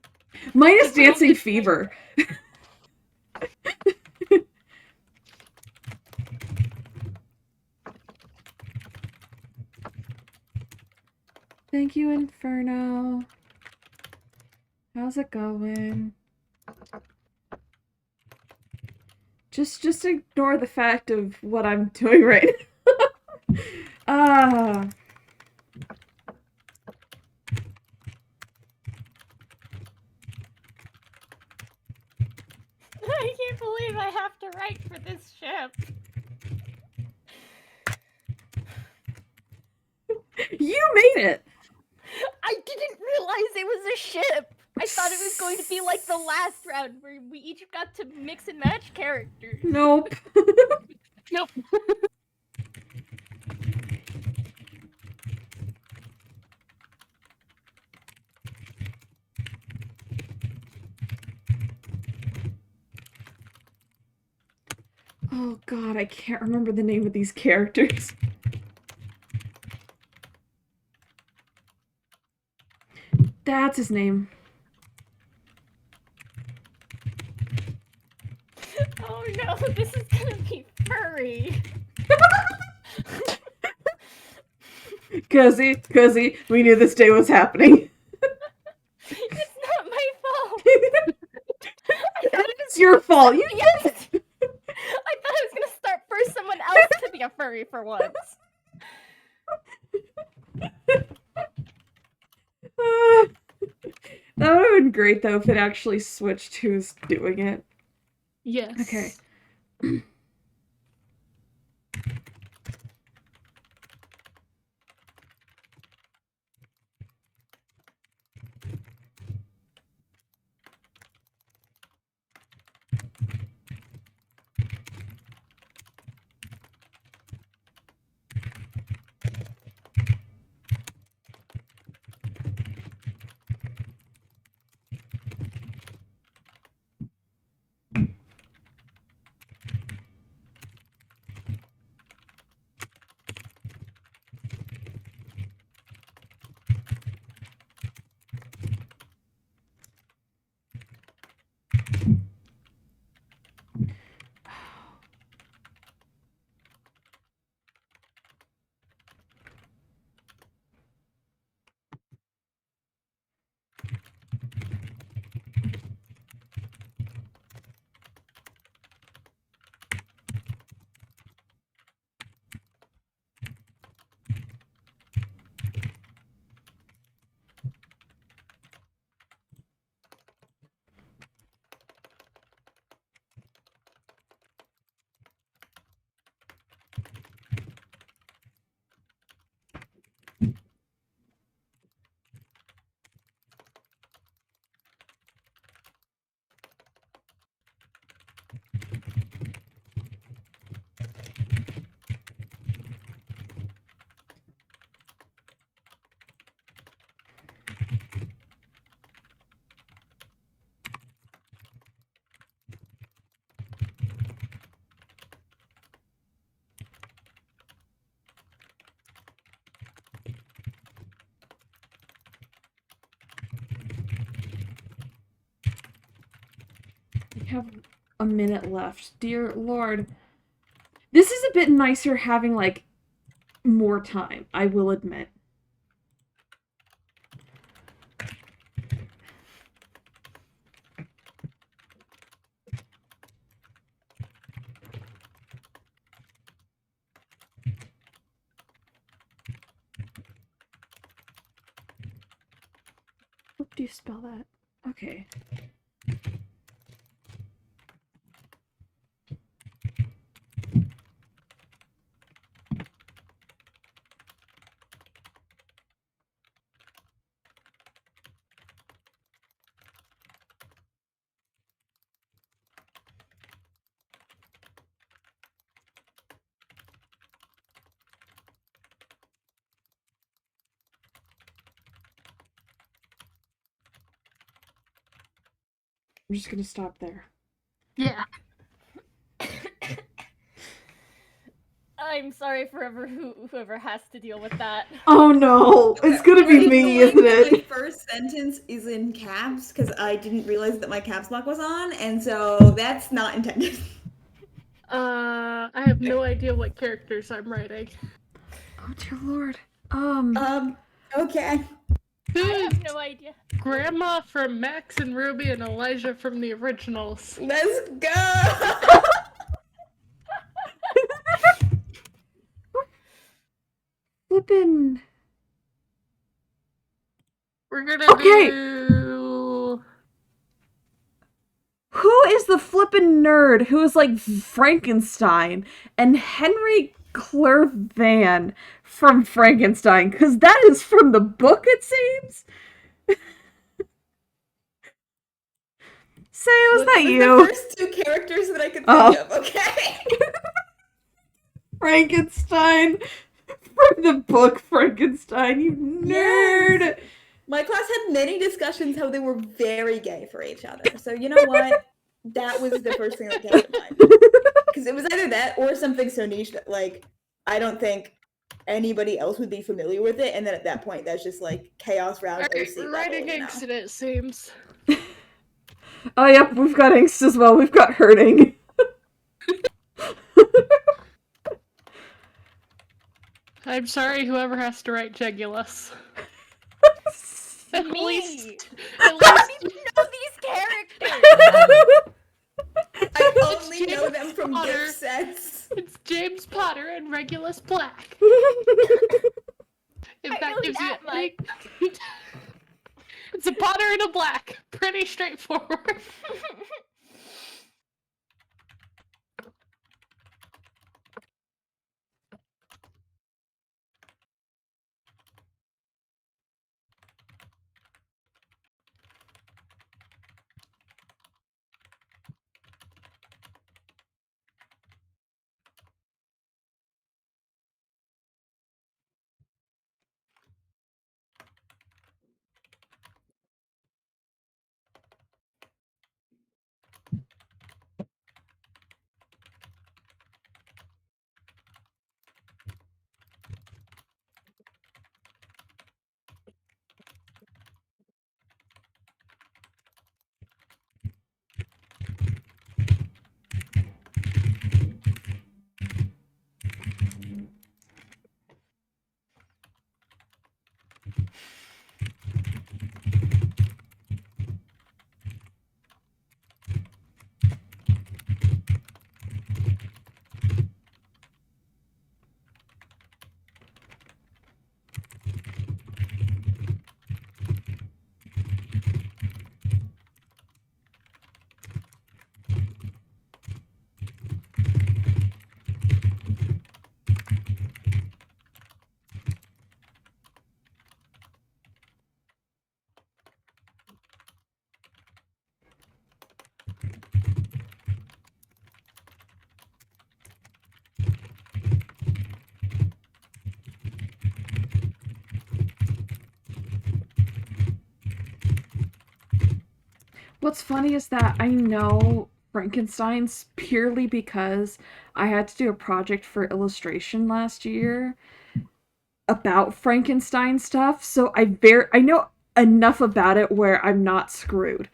Mine is Dancing Fever. Thank you, Inferno. How's it going? Just ignore the fact of what I'm doing right now. I can't believe I have to write for this ship. You made it! I didn't realize it was a ship. I thought it was going to be like the last round where we each got to mix and match characters. Nope. Nope. Oh god, I can't remember the name of these characters. That's his name. Oh no, this is gonna be furry. Cozy, we knew this day was happening. It's not my fault. It is your fault. You Yes. I thought I was gonna start first someone else to be a furry for once. That would have been great though if it actually switched who's doing it. Yes. Okay. have a minute left. Dear Lord. This is a bit nicer having, like, more time, I will admit. How do you spell that? Okay. I'm just gonna stop there. Yeah. I'm sorry for whoever has to deal with that. Oh no! It's gonna be I'm me, annoying isn't that My it? first sentence is in caps because I didn't realize that my caps lock was on, and so that's not intended. I have no idea what characters I'm writing. Oh dear Lord. Okay. I have no idea. Grandma from Max and Ruby and Elijah from the originals. Let's go! Flippin'. We're gonna Okay. do... Who is the flippin' nerd who is like Frankenstein and Henry Clervan from Frankenstein? Because that is from the book, it seems. Say, was that It was you? the first two characters that I could think of, okay? Frankenstein from the book Frankenstein, you nerd. Yes. My class had many discussions how they were very gay for each other. So you know what? That was the first thing that came to mind. Because it was either that or something so niche that, like, I don't think anybody else would be familiar with it. And then at that point, that's just like chaos round Alright, OC we're level, writing you know? angst, it seems. Oh, yep, we've got angst as well. We've got hurting. I'm sorry, whoever has to write Jegulus. At Me! least I don't even know these characters! I only know James them from Potter. gift sets. It's James Potter and Regulus Black. If I that know gives you that any... It's a Potter and a Black. Pretty straightforward. What's funny is that I know Frankenstein's purely because I had to do a project for illustration last year about Frankenstein stuff, so I know enough about it where I'm not screwed.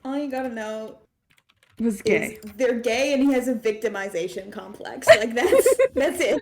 All you gotta know Was is gay. they're gay and he has a victimization complex. Like that's it.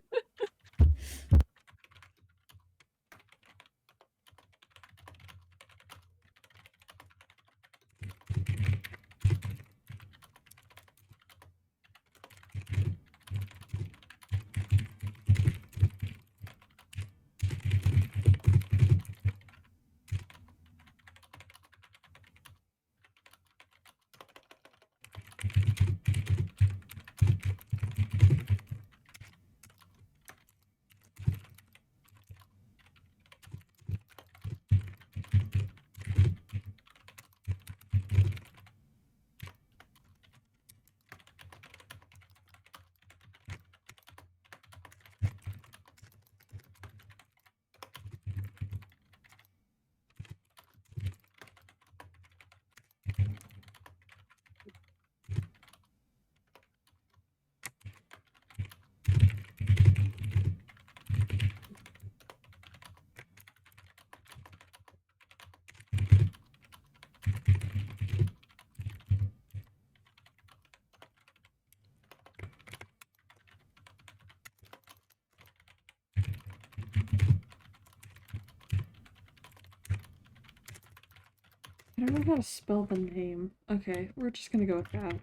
I don't know how to spell the name. Okay, we're just gonna go with that.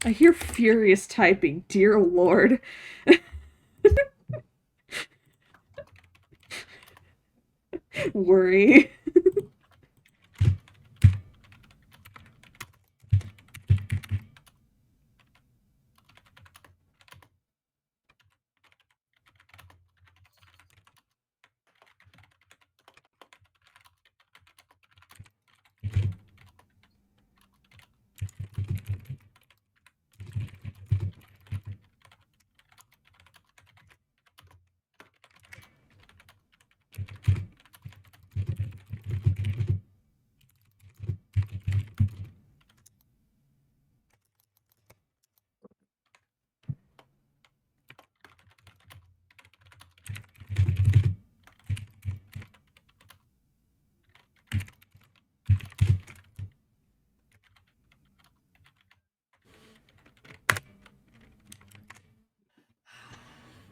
I hear furious typing. Dear Lord. Worry.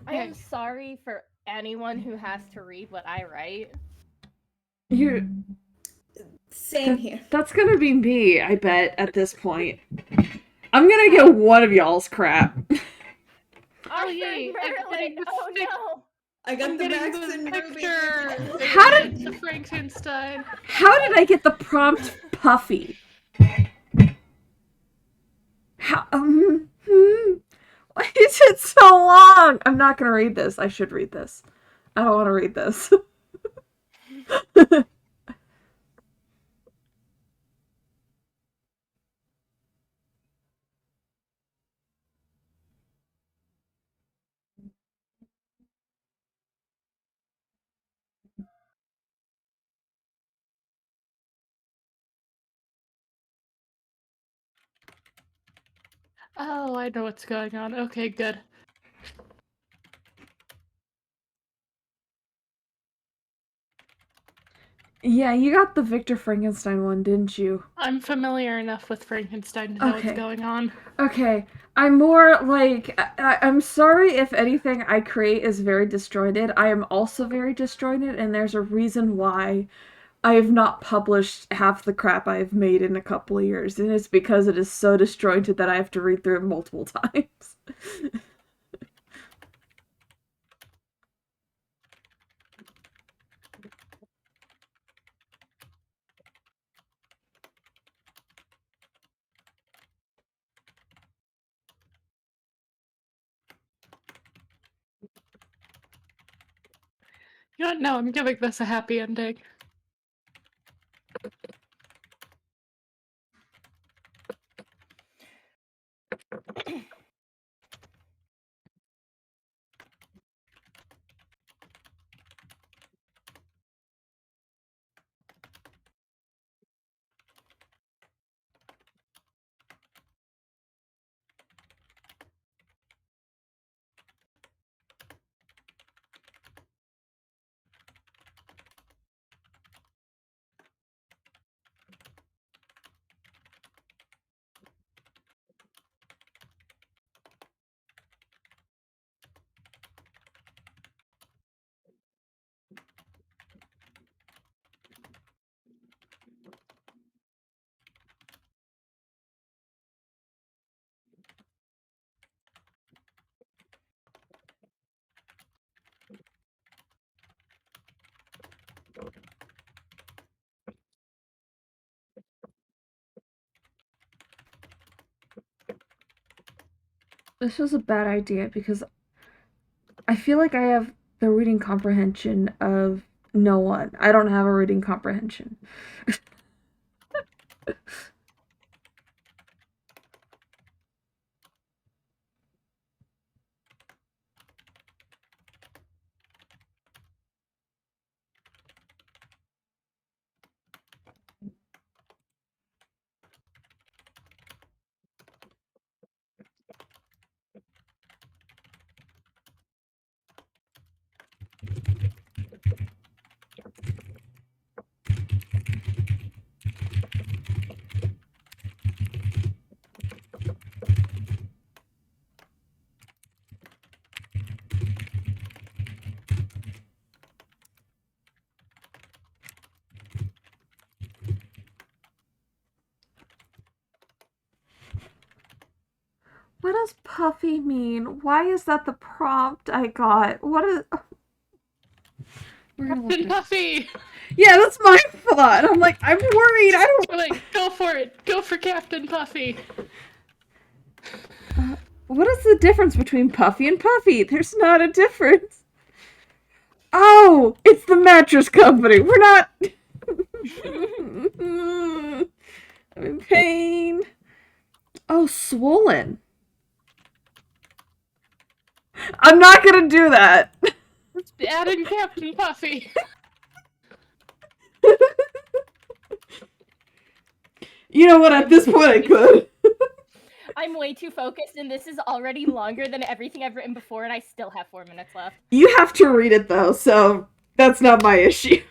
I am sorry for anyone who has to read what I write. You. Same here. That's gonna be me, I bet, at this point. I'm gonna get one of y'all's crap. Arthur yay, I'm getting Merlin! the Oh stick. no! I got I'm the getting Max the and Ruby. picture. How did- The Frankenstein? How did I get the prompt Puffy? How? Why is it so long? I'm not gonna read this. I should read this. I don't want to read this. Oh, I know what's going on. Okay, good. Yeah, you got the Victor Frankenstein one, didn't you? I'm familiar enough with Frankenstein to know what's Okay. going on. Okay, I'm more like I'm sorry if anything I create is very disjointed. I am also very disjointed, and there's a reason why I have not published half the crap I've made in a couple of years, and it's because it is so disjointed that I have to read through it multiple times. You know what? No, I'm giving this a happy ending. This was a bad idea because I feel like I have the reading comprehension of no one. I don't have a reading comprehension. What does puffy mean? Why is that the prompt I got? What is. We're gonna look Captain at it. Puffy! Yeah, that's my thought. I'm like, I'm worried. I don't. Like, go for it. Go for Captain Puffy. What is the difference between Puffy and Puffy? There's not a difference. Oh, it's the mattress company. We're not. I'm in pain. Oh, swollen. I'm not gonna do that. Add in Captain Puffy. You know what? At this point, I could. I'm way too focused, and this is already longer than everything I've written before, and I still have 4 minutes left. You have to read it though, so that's not my issue.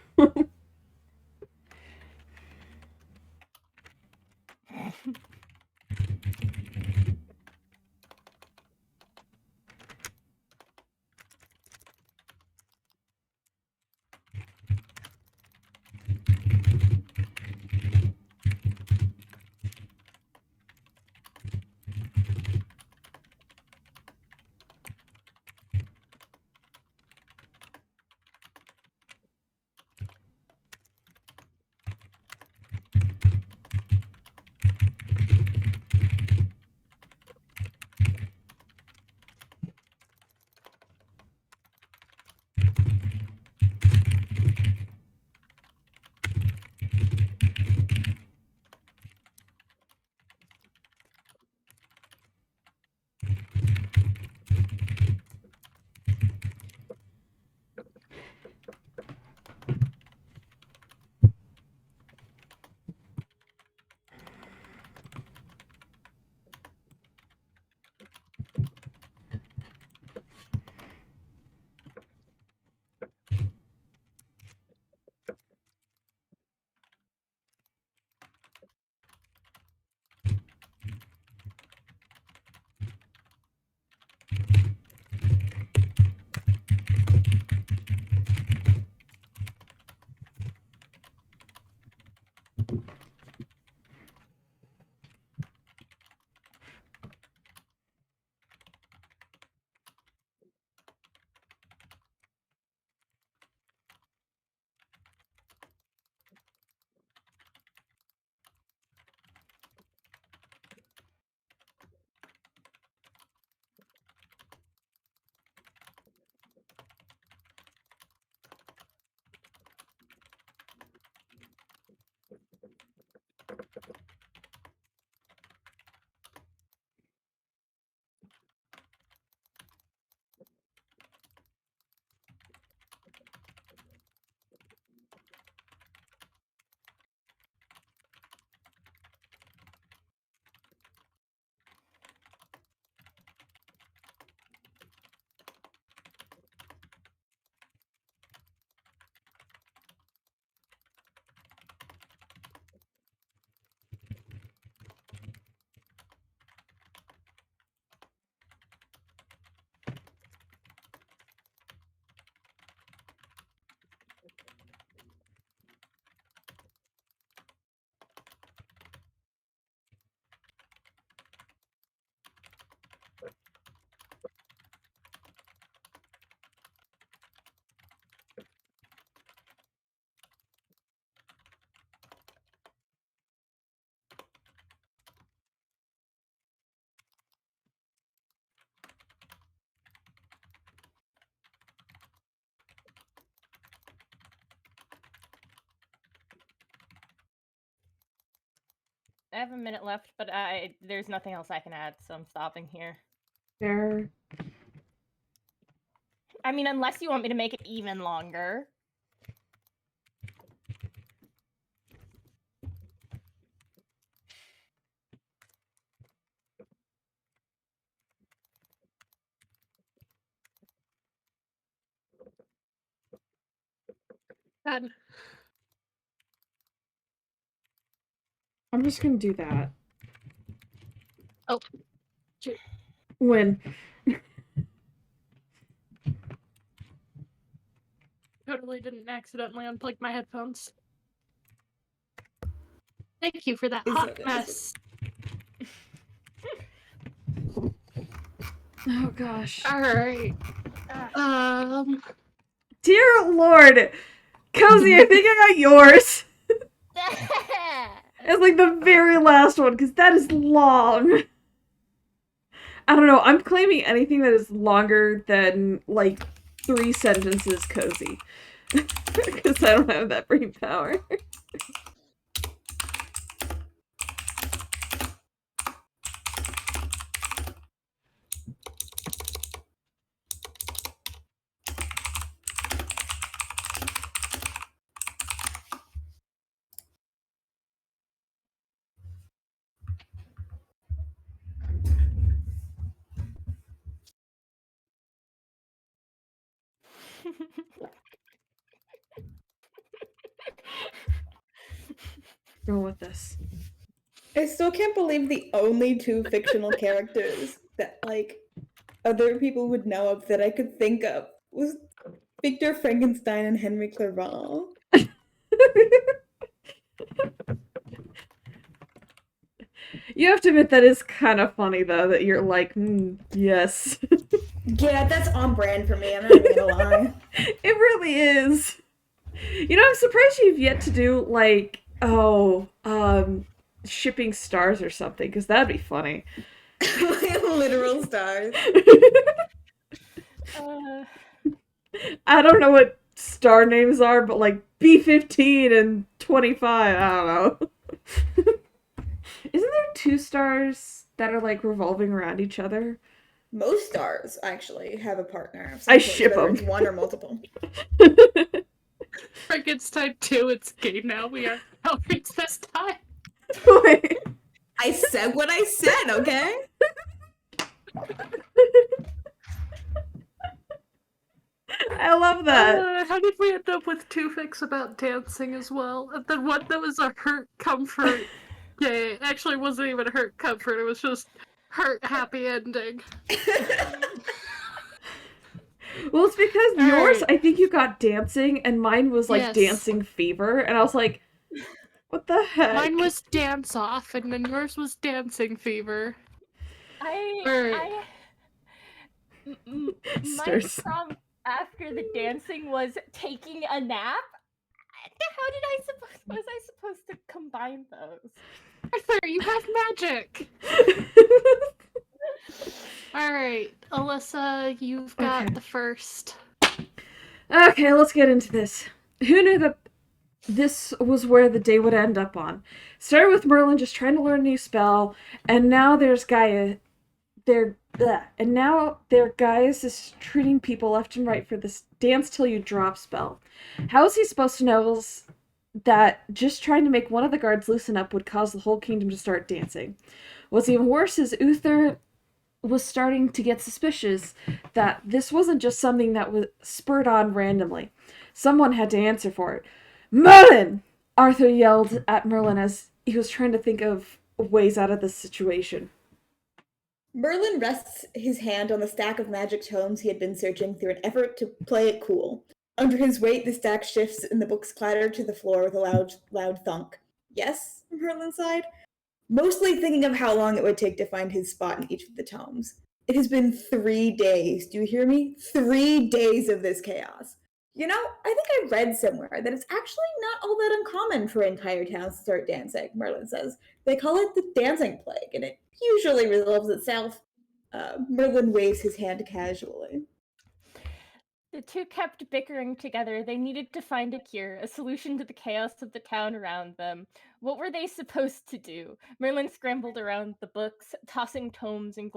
I have a minute left, but there's nothing else I can add, so I'm stopping here. Fair. I mean, unless you want me to make it even longer. Done. I'm just gonna do that. Oh. Shoot. When? Totally didn't accidentally unplug my headphones. Thank you for that It's hot okay. mess. Oh gosh. Alright. Dear Lord! Cozy, I think I got yours. It's like the very last one, because that is long. I don't know, I'm claiming anything that is longer than, like, 3 sentences, Cozy. Because I don't have that brain power. Go with this. I still can't believe the only 2 fictional characters that, like, other people would know of that I could think of was Victor Frankenstein and Henry Clerval. You have to admit that is kind of funny, though, that you're like, yes. Yeah, that's on brand for me, I'm not even gonna lie. It really is. You know, I'm surprised you've yet to do, like, shipping stars or something, because that'd be funny. Literal stars. I don't know what star names are, but like B15 and 25, I don't know. Isn't there 2 stars that are like revolving around each other? Most stars actually have a partner of I some sort, ship whether 'em. it's one or multiple. Frankenstein 2, it's gay now. We are outraged this time. Wait. I said what I said, okay? I love that. How did we end up with 2 fics about dancing as well? And then one that was a hurt comfort gay. Actually, it wasn't even a hurt comfort, it was just hurt happy ending. Well, it's because All yours, right. I think you got dancing, and mine was like Yes. dancing fever, and I was like, what the heck? Mine was dance off, and then yours was dancing fever. My Stars. prompt after the dancing was taking a nap. How did was I supposed to combine those? Arthur, you have magic. All right, Alyssa, you've got Okay. the first. Okay, let's get into this. Who knew that this was where the day would end up on? Started with Merlin just trying to learn a new spell, and now there's Gaia. And now their Gaius is treating people left and right for this dance till you drop spell. How is he supposed to know that just trying to make one of the guards loosen up would cause the whole kingdom to start dancing? What's even worse is Uther was starting to get suspicious that this wasn't just something that was spurred on randomly. Someone had to answer for it. Merlin! Arthur yelled at Merlin as he was trying to think of ways out of this situation. Merlin rests his hand on the stack of magic tomes he had been searching through an effort to play it cool. Under his weight, the stack shifts and the books clatter to the floor with a loud thunk. Yes, Merlin sighed, mostly thinking of how long it would take to find his spot in each of the tomes. It has been 3 days, do you hear me? 3 days of this chaos. You know, I think I read somewhere that it's actually not all that uncommon for entire towns to start dancing, Merlin says. They call it the dancing plague, and it usually resolves itself. Merlin waves his hand casually. The two kept bickering together. They needed to find a cure, a solution to the chaos of the town around them. What were they supposed to do? Merlin scrambled around the books, tossing tomes and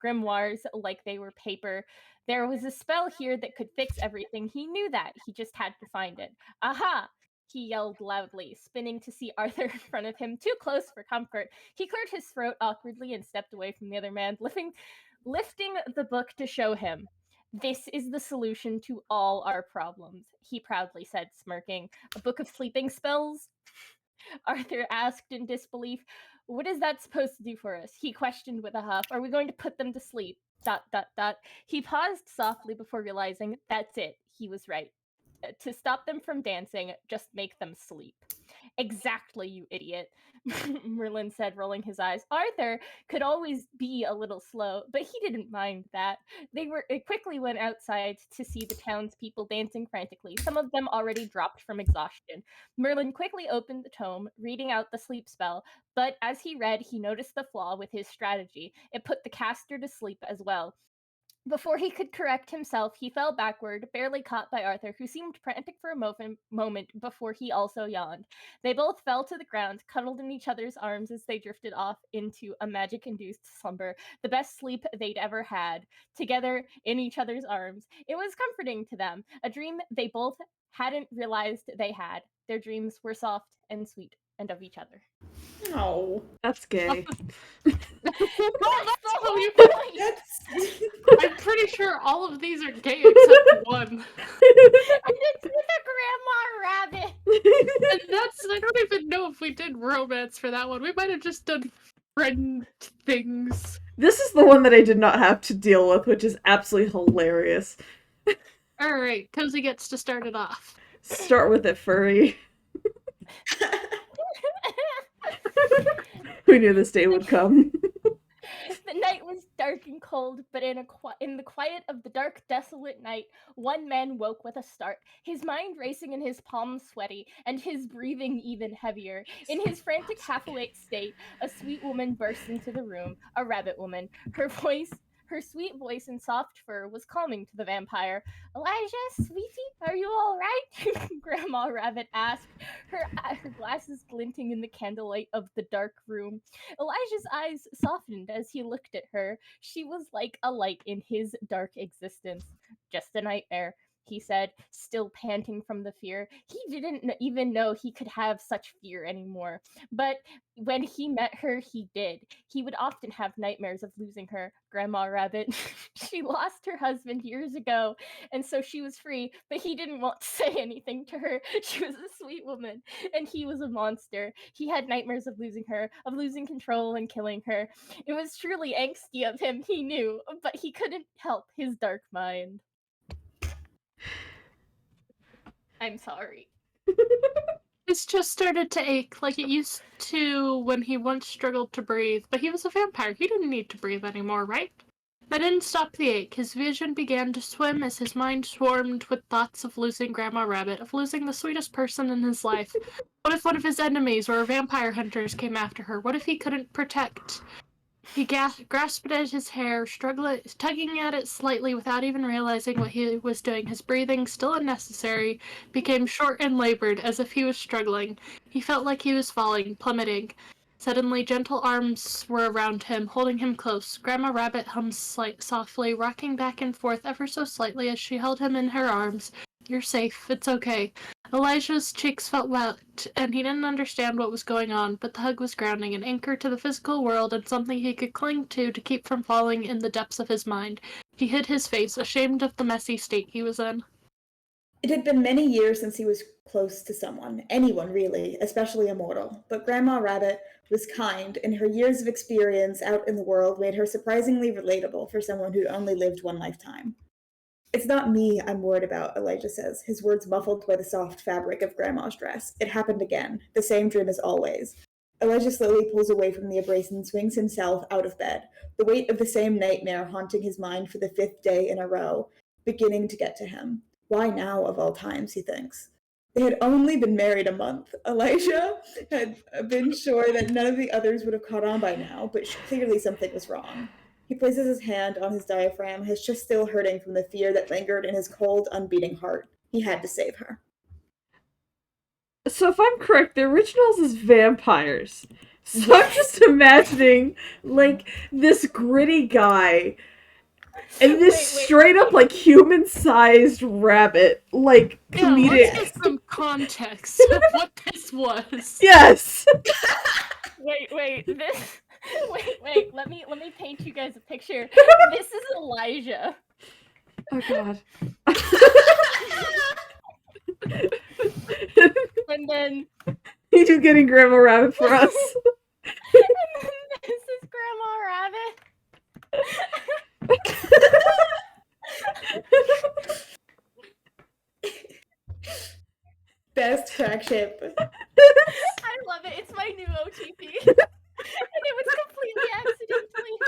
grimoires like they were paper. There was a spell here that could fix everything. He knew that. He just had to find it. Aha! He yelled loudly, spinning to see Arthur in front of him, too close for comfort. He cleared his throat awkwardly and stepped away from the other man, lifting the book to show him. This is the solution to all our problems, he proudly said, smirking. A book of sleeping spells? Arthur asked in disbelief. What is that supposed to do for us? He questioned with a huff. Are we going to put them to sleep? ... He paused softly before realizing that's it. He was right. To stop them from dancing, just make them sleep. Exactly, you idiot, Merlin said, rolling his eyes. Arthur could always be a little slow, but he didn't mind that. They quickly went outside to see the townspeople dancing frantically, some of them already dropped from exhaustion. Merlin quickly opened the tome, reading out the sleep spell, but as he read, he noticed the flaw with his strategy. It put the caster to sleep as well. Before he could correct himself, he fell backward, barely caught by Arthur, who seemed frantic for a moment before he also yawned. They both fell to the ground, cuddled in each other's arms as they drifted off into a magic-induced slumber, the best sleep they'd ever had, together in each other's arms. It was comforting to them, a dream they both hadn't realized they had. Their dreams were soft and sweet and of each other. Oh. That's gay. Well, that's the how you. whole point. That's I'm pretty sure all of these are gay except one. And it's with a grandma rabbit. And that's, I don't even know if we did romance for that one. We might have just done friend things. This is the one that I did not have to deal with, which is absolutely hilarious. Alright, Cozy gets to start it off. Start with it, furry. Who knew this day would come? The night was dark and cold, but in the quiet of the dark, desolate night, one man woke with a start, his mind racing and his palms sweaty, and his breathing even heavier. In his frantic, half-awake state, a sweet woman burst into the room, a rabbit woman. Her sweet voice and soft fur was calming to the vampire. Elijah, sweetie, are you all right? Grandma Rabbit asked, her glasses glinting in the candlelight of the dark room. Elijah's eyes softened as he looked at her. She was like a light in his dark existence. Just a nightmare, he said, still panting from the fear. He didn't even know he could have such fear anymore. But when he met her, he did. He would often have nightmares of losing her, Grandma Rabbit. She lost her husband years ago, and so she was free, but he didn't want to say anything to her. She was a sweet woman, and he was a monster. He had nightmares of losing her, of losing control and killing her. It was truly angsty of him, he knew, but he couldn't help his dark mind. I'm sorry. His chest started to ache like it used to when he once struggled to breathe, but he was a vampire. He didn't need to breathe anymore, right? That didn't stop the ache. His vision began to swim as his mind swarmed with thoughts of losing Grandma Rabbit, of losing the sweetest person in his life. What if one of his enemies or vampire hunters came after her? What if he couldn't protect? He grasped at his hair, tugging at it slightly without even realizing what he was doing. His breathing, still unnecessary, became short and labored, as if he was struggling. He felt like he was falling, plummeting. Suddenly, gentle arms were around him, holding him close. Grandma Rabbit hummed softly, rocking back and forth ever so slightly as she held him in her arms. You're safe. It's okay. Elijah's cheeks felt wet, and he didn't understand what was going on, but the hug was grounding, an anchor to the physical world and something he could cling to keep from falling in the depths of his mind. He hid his face, ashamed of the messy state he was in. It had been many years since he was close to someone, anyone really, especially a mortal, but Grandma Rabbit was kind, and her years of experience out in the world made her surprisingly relatable for someone who'd only lived one lifetime. It's not me I'm worried about, Elijah says, his words muffled by the soft fabric of Grandma's dress. It happened again, the same dream as always. Elijah slowly pulls away from the embrace and swings himself out of bed, the weight of the same nightmare haunting his mind for the 5th day in a row, beginning to get to him. Why now, of all times, he thinks. They had only been married a month. Elijah had been sure that none of the others would have caught on by now, but clearly something was wrong. He places his hand on his diaphragm, his chest still hurting from the fear that lingered in his cold, unbeating heart. He had to save her. So if I'm correct, the originals is vampires. So I'm just imagining, like, this gritty guy and this Wait. straight up, like, human-sized rabbit. Like, Yeah, let's comedic. give some context of what this was. Yes! Wait. This. Wait. Let me paint you guys a picture. This is Elijah. Oh, God. And then He's just getting Grandma Rabbit for us. this is Grandma Rabbit. Best crack ship. I love it. It's my new OTP. And it was completely accidentally.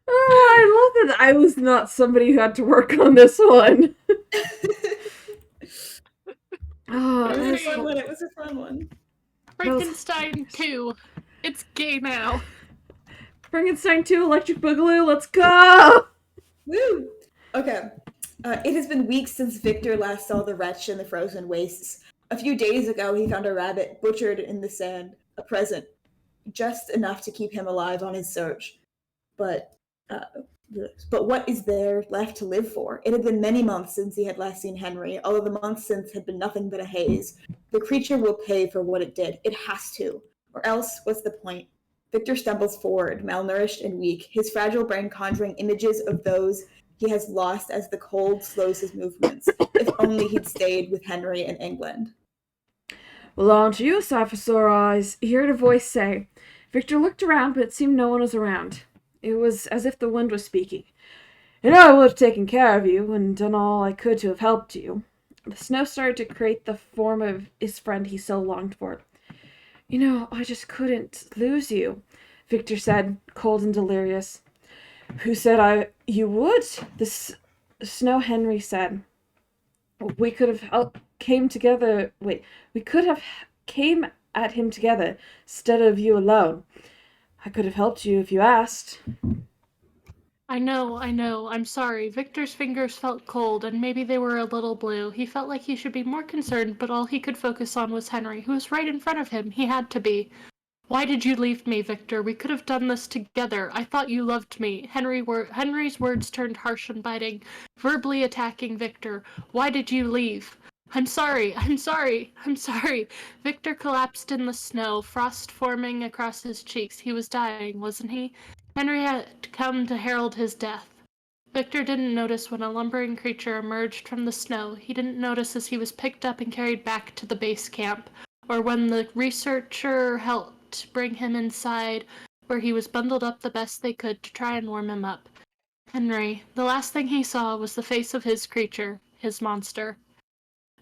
Oh, I love that I was not somebody who had to work on this one. Oh, It was a that's fun one. It was a fun one. Frankenstein 2. It's gay now. Frankenstein 2 Electric Boogaloo, let's go! Woo! Okay. It has been weeks since Victor last saw the wretch in the frozen wastes. A few days ago, he found a rabbit butchered in the sand, a present, just enough to keep him alive on his search. But what is there left to live for? It had been many months since he had last seen Henry, although the months since had been nothing but a haze. The creature will pay for what it did. It has to. Or else, what's the point? Victor stumbles forward, malnourished and weak, his fragile brain conjuring images of those he has lost as the cold slows his movements. If only he'd stayed with Henry in England. Well, aren't you, Sore Eyes? He heard a voice say. Victor looked around, but it seemed no one was around. It was as if the wind was speaking. You know, I would have taken care of you and done all I could to have helped you. The snow started to create the form of his friend he so longed for. You know, I just couldn't lose you, Victor said, cold and delirious. Who said you would? The Snow Henry said. We could have came together. Wait, we could have came at him together instead of you alone. I could have helped you if you asked. I know. I'm sorry. Victor's fingers felt cold, and maybe they were a little blue. He felt like he should be more concerned, but all he could focus on was Henry, who was right in front of him. He had to be. Why did you leave me, Victor? We could have done this together. I thought you loved me. Henry's words turned harsh and biting, verbally attacking Victor. Why did you leave? I'm sorry. Victor collapsed in the snow, frost forming across his cheeks. He was dying, wasn't he? Henry had come to herald his death. Victor didn't notice when a lumbering creature emerged from the snow. He didn't notice as he was picked up and carried back to the base camp, or when the researcher helped bring him inside, where he was bundled up the best they could to try and warm him up. Henry, the last thing he saw was the face of his creature, his monster.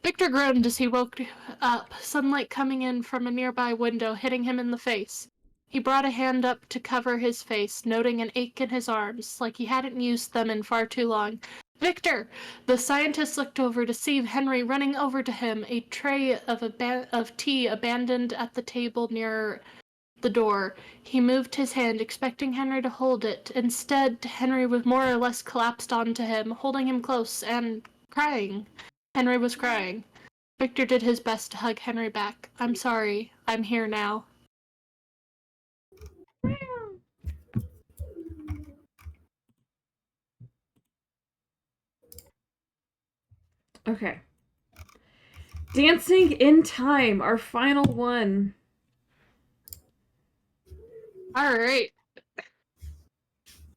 Victor groaned as he woke up, sunlight coming in from a nearby window hitting him in the face. He brought a hand up to cover his face, noting an ache in his arms, like he hadn't used them in far too long. Victor! The scientist looked over to see Henry running over to him, a tray of tea abandoned at the table near the door. He moved his hand, expecting Henry to hold it. Instead, Henry was more or less collapsed onto him, holding him close and crying. Henry was crying. Victor did his best to hug Henry back. I'm sorry. I'm here now. Okay. Dancing in Time, our final one. Alright.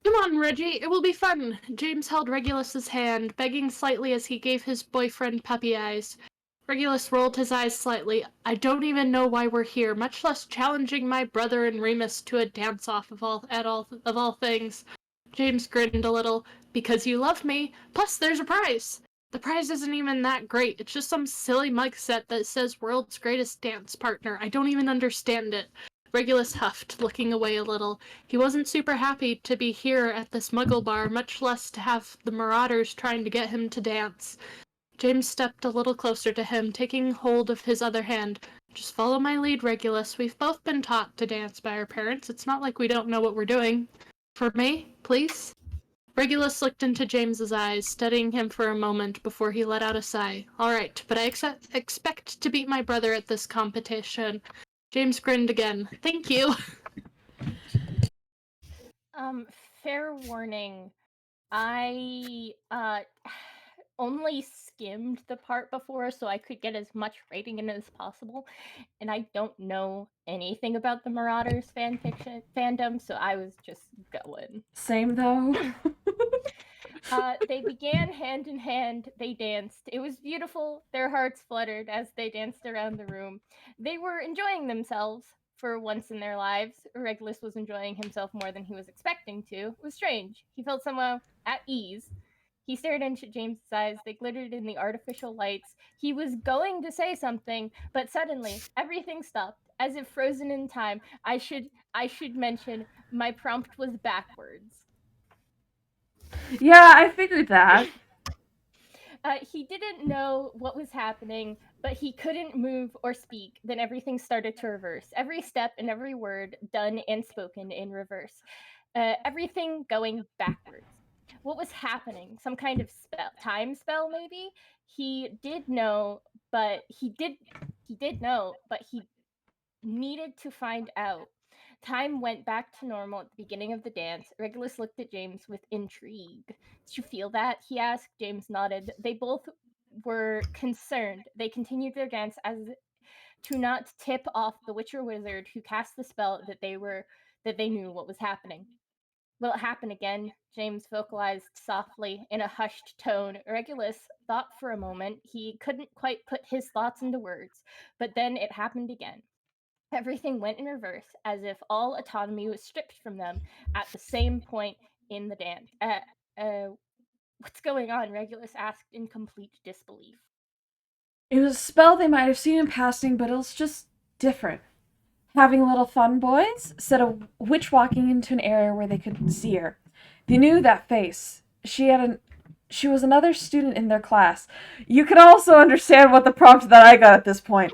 Come on, Reggie. It will be fun. James held Regulus's hand, begging slightly as he gave his boyfriend puppy eyes. Regulus rolled his eyes slightly. I don't even know why we're here, much less challenging my brother and Remus to a dance-off of all things. James grinned a little. Because you love me. Plus, there's a prize. The prize isn't even that great. It's just some silly mug set that says world's greatest dance partner. I don't even understand it. Regulus huffed, looking away a little. He wasn't super happy to be here at this muggle bar, much less to have the marauders trying to get him to dance. James stepped a little closer to him, taking hold of his other hand. Just follow my lead, Regulus. We've both been taught to dance by our parents. It's not like we don't know what we're doing. For me, please? Regulus looked into James's eyes, studying him for a moment before he let out a sigh. All right, but I expect to beat my brother at this competition. James grinned again. Thank you. Fair warning. I only skimmed the part before so I could get as much writing in as possible, and I don't know anything about the Marauders fanfiction fandom, so I was just going. Same though. They began hand in hand. They danced. It was beautiful. Their hearts fluttered as they danced around the room. They were enjoying themselves for once in their lives. Regulus was enjoying himself more than he was expecting to. It was strange. He felt somehow at ease. He stared into James's eyes. They glittered in the artificial lights. He was going to say something, but suddenly everything stopped, as if frozen in time. I should mention my prompt was backwards. Yeah, I figured that. He didn't know what was happening, but he couldn't move or speak. Then everything started to reverse. Every step and every word done and spoken in reverse. Everything going backwards. What was happening? Some kind of time spell, maybe? He did know, but he did know, but he needed to find out. Time went back to normal at the beginning of the dance. Regulus looked at James with intrigue. Did you feel that? He asked. James nodded. They both were concerned. They continued their dance as to not tip off the Witcher wizard who cast the spell that they knew what was happening. Will it happen again? James vocalized softly in a hushed tone. Regulus thought for a moment. He couldn't quite put his thoughts into words, but then it happened again. Everything went in reverse, as if all autonomy was stripped from them at the same point in the dance. What's going on? Regulus asked in complete disbelief. It was a spell they might have seen in passing, but it was just different. Having a little fun, boys, said a witch walking into an area where they could see her. They knew that face. She was another student in their class. You can also understand what the prompt that I got at this point.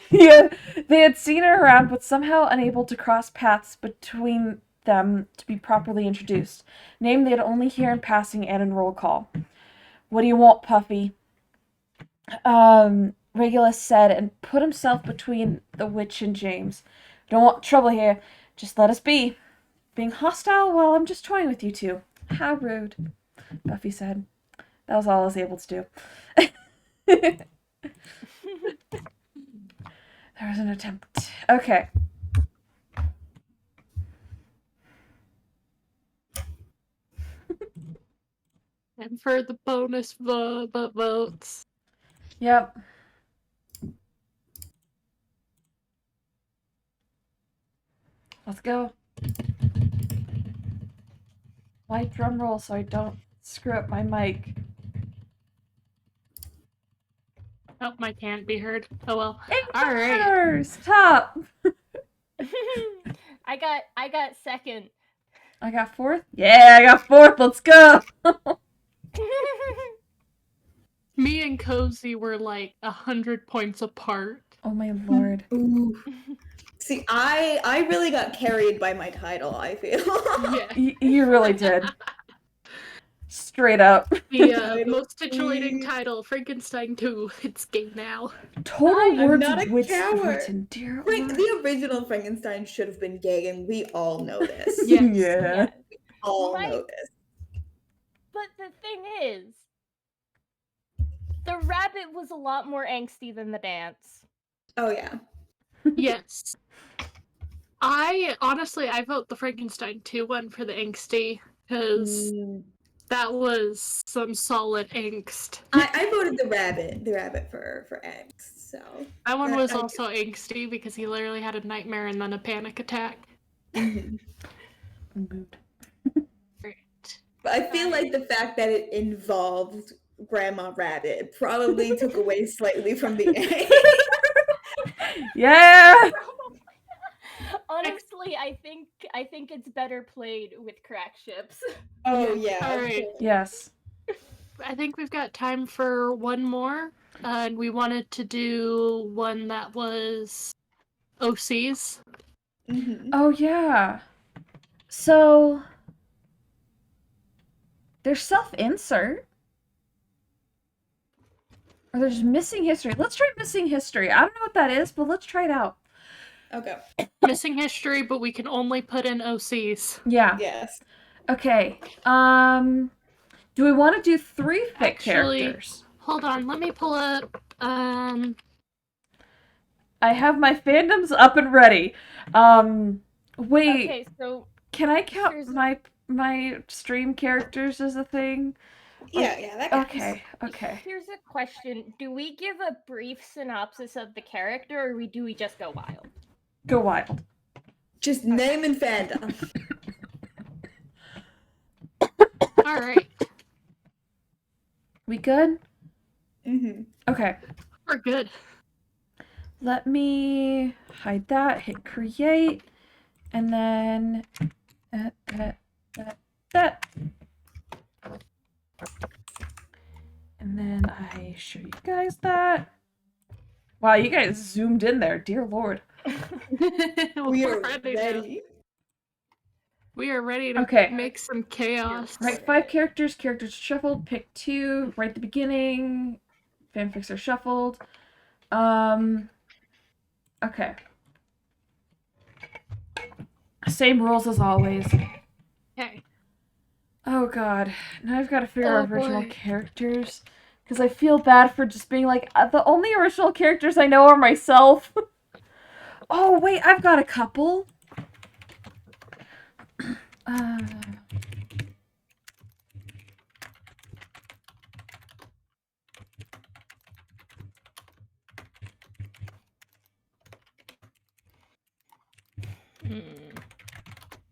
Yeah, they had seen her around, but somehow unable to cross paths between them to be properly introduced. Name they'd only hear in passing and in roll call. What do you want, Puffy? Regulus said and put himself between the witch and James. Don't want trouble here. Just let us be. Being hostile? Well, I'm just toying with you two. How rude, Buffy said. That was all I was able to do. There was an attempt. Okay. And for the bonus votes. Yep. Let's go. Light drum roll so I don't screw up my mic. Oh, my can't be heard. Oh well. All right. Top. I got second. I got fourth? Yeah, I got fourth. Let's go. Me and Cozy were like 100 points apart. Oh my lord. Ooh. See, I really got carried by my title, I feel. Yeah. You really did. Straight up. The most titillating title, Frankenstein 2. It's gay now. Total I'm words not a wits coward. written, dear Lord. The original Frankenstein should have been gay, and we all know this. Yes. Yeah. We all know this. But the thing is, the rabbit was a lot more angsty than the dance. Oh yeah. Yes. I vote the Frankenstein 2 one for the angsty, because that was some solid angst. I voted the rabbit for angst, so. That one was also angsty because he literally had a nightmare and then a panic attack. Mhm. Great. But I feel like the fact that it involved Grandma Rabbit probably took away slightly from the angst. Yeah. Honestly, I think it's better played with crack ships. Oh yeah. All right. Yes. I think we've got time for one more. And we wanted to do one that was OCs. Mm-hmm. Oh yeah. So there's self-insert. Or there's missing history. Let's try missing history. I don't know what that is, but let's try it out. Okay. Missing history, but we can only put in OCs. Yeah. Yes. Okay. Do we want to do 3 fic Actually, characters? hold on. Let me pull up. I have my fandoms up and ready. Wait. Okay, so Can I count here's my stream characters as a thing? Yeah, that counts. Okay. Here's a question: do we give a brief synopsis of the character, or do we just go wild? Go wild. Just name and fandom. All right, We good? Mm-hmm. Okay. we're good. Let me hide that, hit create, and then that. And then I show you guys that. Wow, you guys zoomed in there, dear lord. We are ready now. ready. We are ready to Okay. make some chaos. Write 5 characters, characters shuffled, pick 2, right at the beginning, fanfics are shuffled. Okay. Same rules as always. Okay. Oh god, now I've got to figure out original boy. characters. Because I feel bad for just being like, the only original characters I know are myself. Oh, wait, I've got a couple.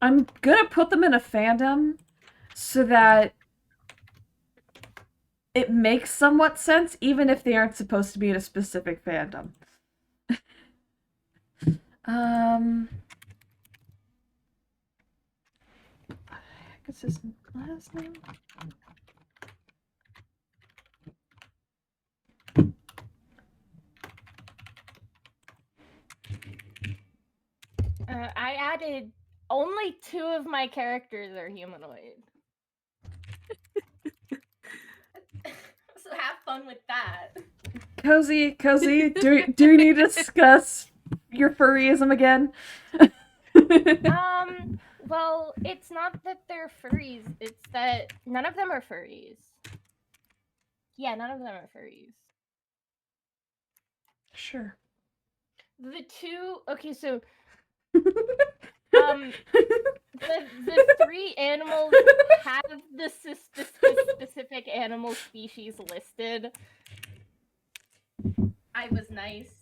I'm gonna put them in a fandom so that it makes somewhat sense, even if they aren't supposed to be in a specific fandom. What's his last name? I added only 2 of my characters are humanoid. So have fun with that. Cozy, do we need to discuss your furryism again? Well, it's not that they're furries, it's that none of them are furries. Yeah, none of them are furries. Sure. The 2, okay, so the 3 animals have the specific animal species listed. I was nice.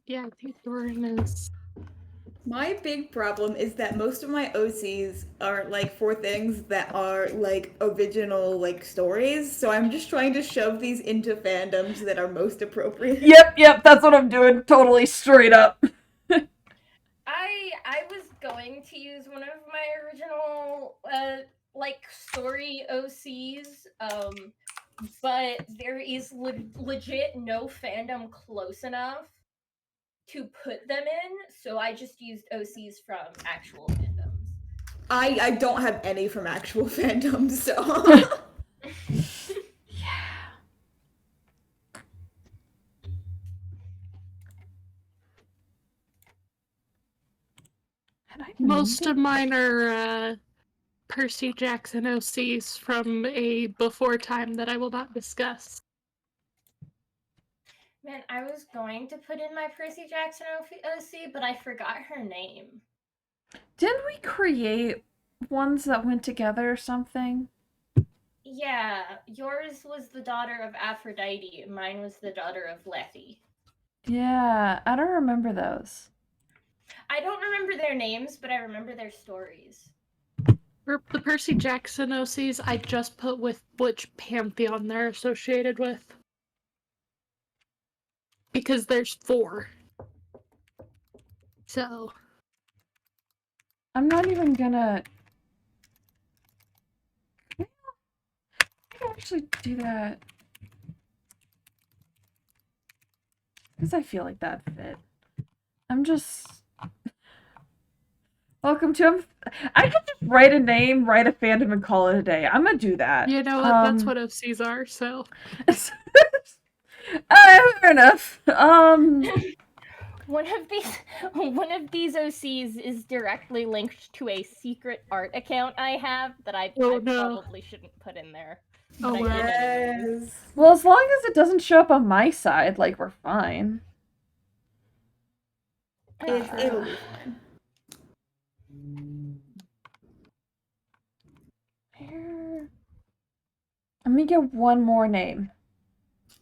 Yeah, I think Doran is. My big problem is that most of my OCs are like for things that are like original like stories. So I'm just trying to shove these into fandoms that are most appropriate. Yep, that's what I'm doing. Totally straight up. I was going to use one of my original like story OCs, but there is legit no fandom close enough to put them in, so I just used OCs from actual fandoms. I don't have any from actual fandoms, so Most of mine are Percy Jackson OCs from a before time that I will not discuss. Man, I was going to put in my Percy Jackson OC, but I forgot her name. Didn't we create ones that went together or something? Yeah, yours was the daughter of Aphrodite, mine was the daughter of Lethe. Yeah, I don't remember those. I don't remember their names, but I remember their stories. For the Percy Jackson OCs, I just put with which pantheon they're associated with. Because there's 4. So. I'm not even gonna... I can actually do that. Because I feel like that fit. I'm just... Welcome to... I could just write a name, write a fandom, and call it a day. I'm gonna do that. You know what? That's what OCs are, so. Fair enough. One of these OCs is directly linked to a secret art account I have that I probably shouldn't put in there. Oh, But I did anyways. Yes. Well, as long as it doesn't show up on my side, like, we're fine. It'll be fine. Here. Let me get one more name.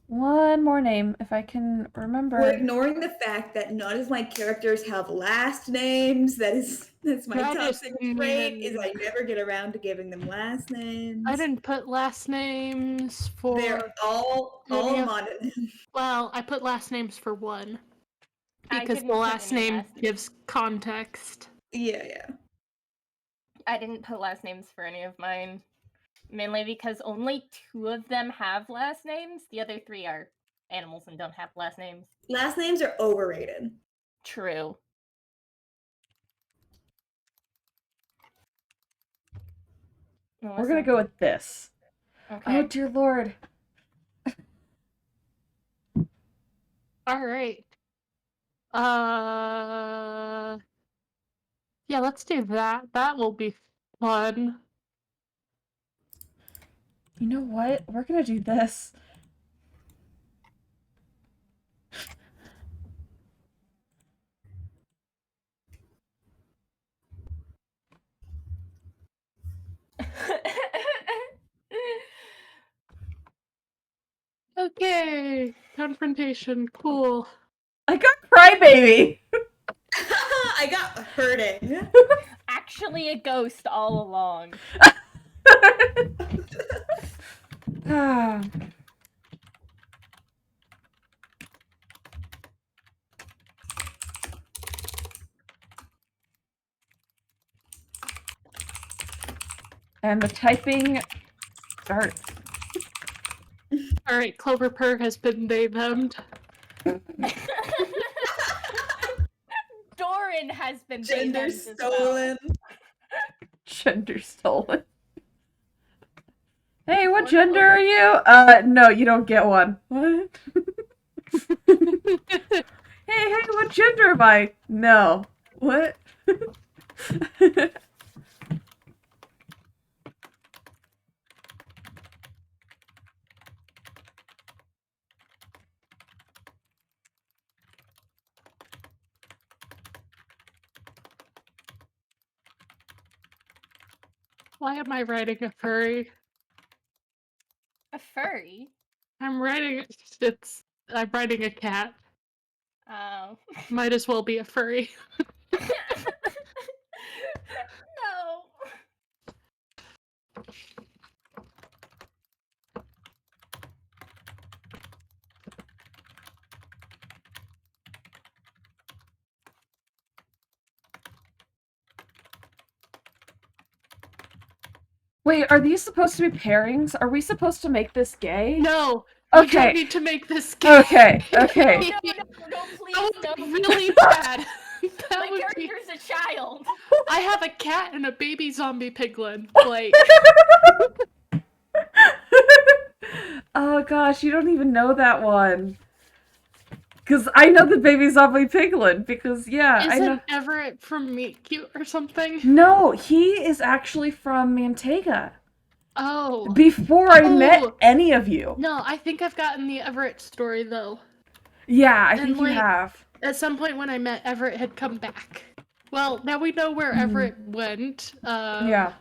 One more name, if I can remember. We're ignoring the fact that none of my characters have last names. That's my toxic trait, is I never get around to giving them last names. I didn't put last names for... They're all mononyms. Well, I put last names for one. Because the last name gives context. Yeah. I didn't put last names for any of mine. Mainly because only 2 of them have last names. The other 3 are animals and don't have last names. Last names are overrated. True. We're gonna go with this. Okay. Oh, dear Lord. Alright. Yeah, let's do that. That will be fun. You know what? We're gonna do this. Okay. Confrontation. Cool. I got Crybaby! I got hurting. Actually a ghost all along. Ah. And the typing starts. Alright, Clover Purr has been they-them'd. Doran has been Gender stolen. Gender stolen. Hey, what gender are you? No, you don't get one. What? Hey, what gender am I? No. What? Why am I writing a furry? A furry? I'm writing a cat. Oh. Might as well be a furry. No. Wait, are these supposed to be pairings? Are we supposed to make this gay? No. Okay. We don't need to make this gay. Okay. No, please, That no. would be really bad. My character's a child. I have a cat and a baby zombie piglin. Like... Oh gosh, you don't even know that one. Because I know the baby zombie piglin, because yeah, I know. Isn't Everett from Meet Cute or something? No, he is actually from Manteiga. Oh. Before I met any of you. No, I think I've gotten the Everett story, though. Yeah, I think you have. At some point when I met Everett had come back. Well, now we know where Everett went. Yeah.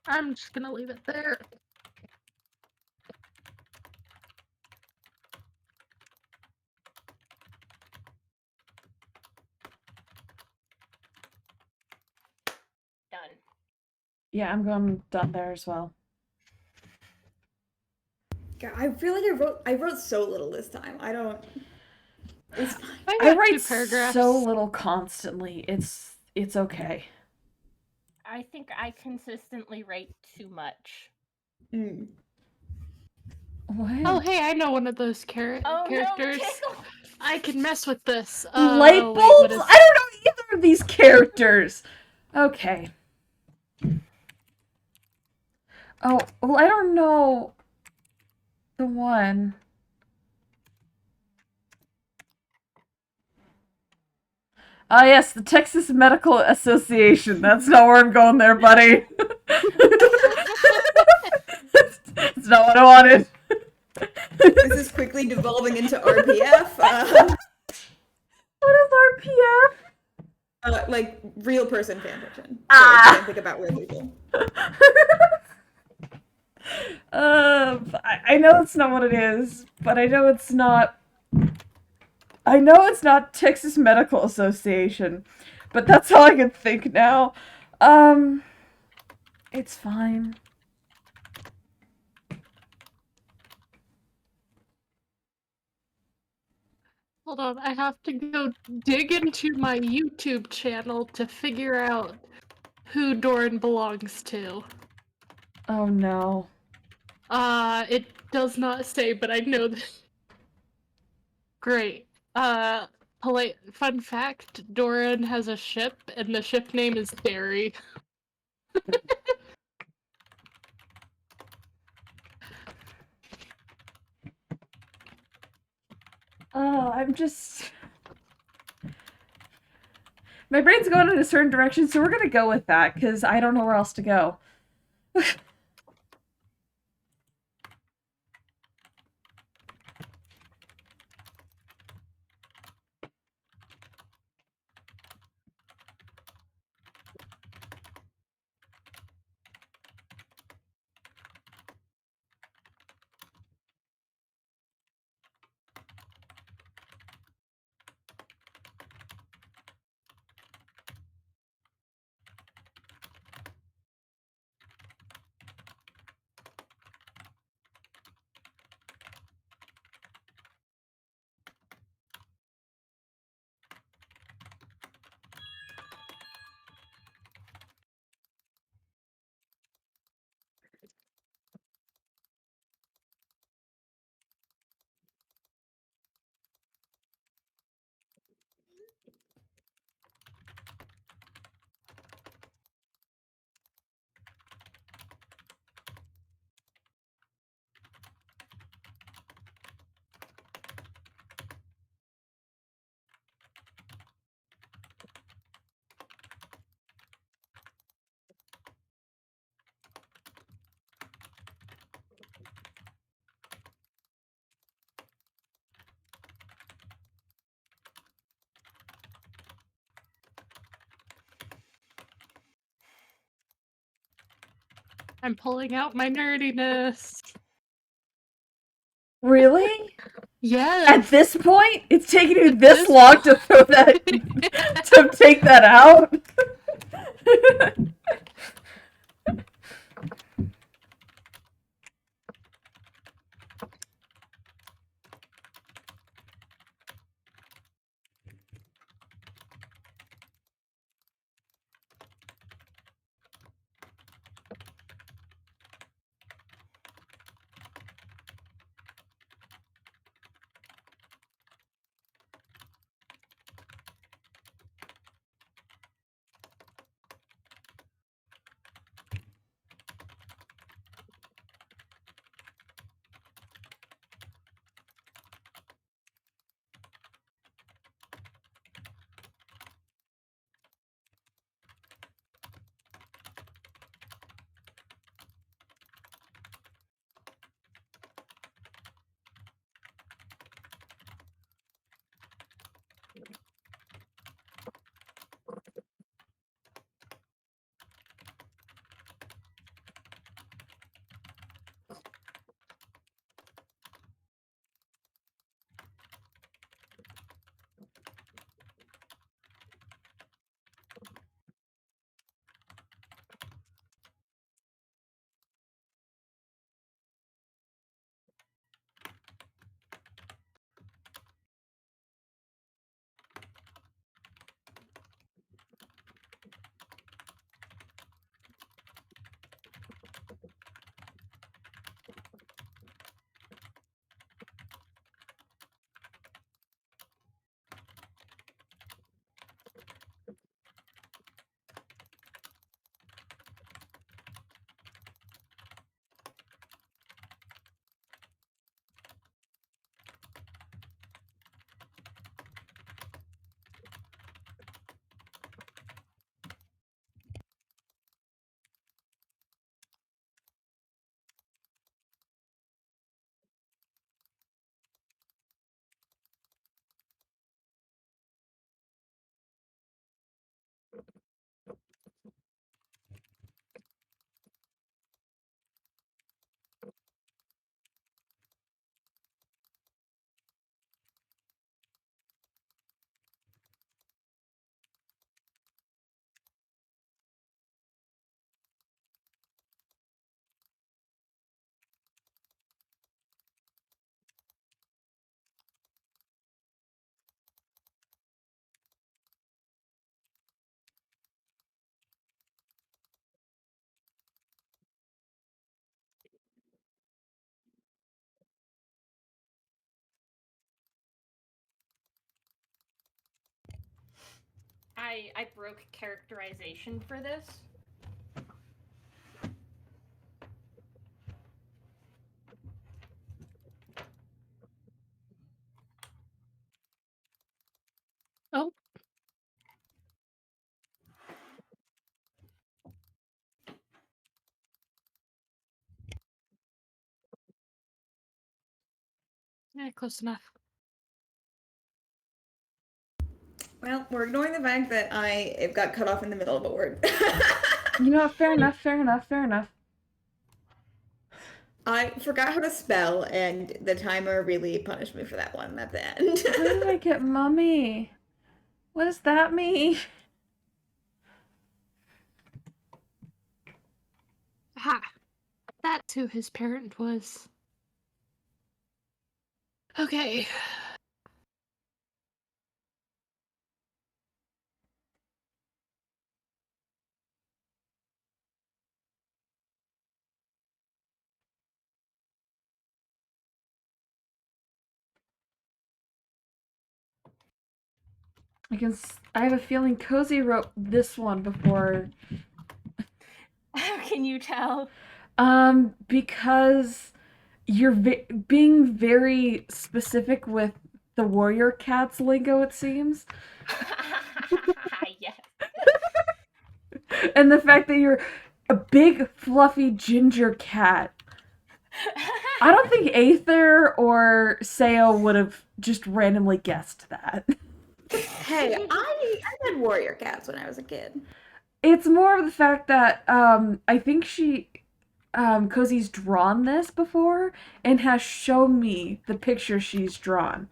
I'm just gonna leave it there. Done. Yeah, I'm going done there as well. God, I feel like I wrote so little this time. I don't. It's fine. I I got two write paragraphs. so little constantly. It's okay. I think I consistently write too much. Mm. What? Oh, hey, I know one of those Oh characters. no, Tickle! I can mess with this. Light Oh, bulbs? wait, what is... I don't know either of these characters. Okay. Oh, well, I don't know the one. Ah, yes, the Texas Medical Association. That's not where I'm going there, buddy. That's not what I wanted. This is quickly devolving into RPF. What is RPF? Like real person fanfiction. So Ah. it's fanfic about real people. I know it's not what it is, but I know it's not. I know it's not Texas Medical Association, but that's all I can think now. It's fine. Hold on, I have to go dig into my YouTube channel to figure out who Doran belongs to. Oh no. It does not say, but I know that. Great. Fun fact, Doran has a ship, and the ship name is Derry. Oh, I'm just. My brain's going in a certain direction, so we're gonna go with that, because I don't know where else to go. I'm pulling out my nerdiness. Really? Yes. At this point, it's taking you At this long to throw that, to take that out. I broke characterization for this. Oh. Yeah, close enough. Well, we're ignoring the fact that I got cut off in the middle of a word. You know what? Fair enough, fair enough, fair enough. I forgot how to spell, and the timer really punished me for that one at the end. Where did I get mummy? What does that mean? Aha! That's who his parent was. Okay. I have a feeling Cozy wrote this one before. How can you tell? Because you're being very specific with the warrior cat's lingo, it seems. Yes. And the fact that you're a big, fluffy ginger cat. I don't think Aether or Sayo would have just randomly guessed that. Hey, I had warrior cats when I was a kid. It's more of the fact that I think Cozy's drawn this before and has shown me the picture she's drawn.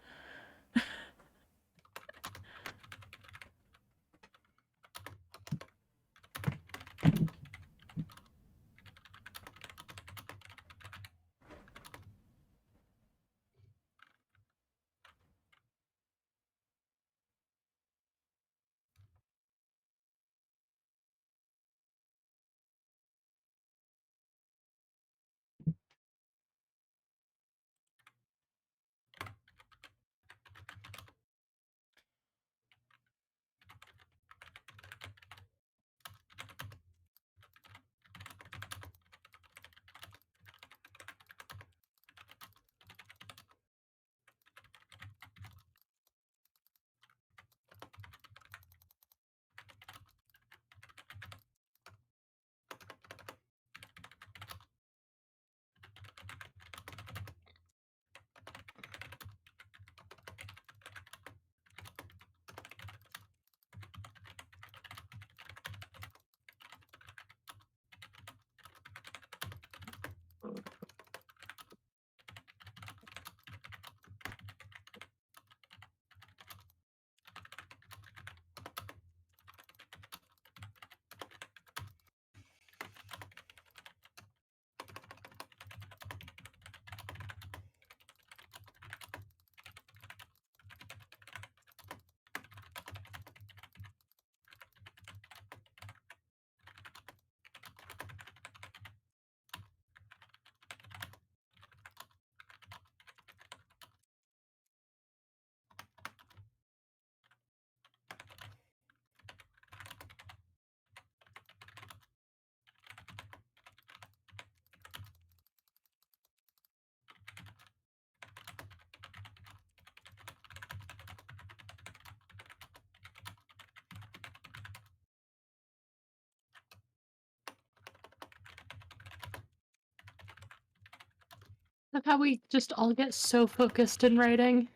Look how we just all get so focused in writing.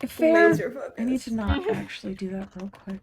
Fair. Laser focus. I need to not actually do that real quick.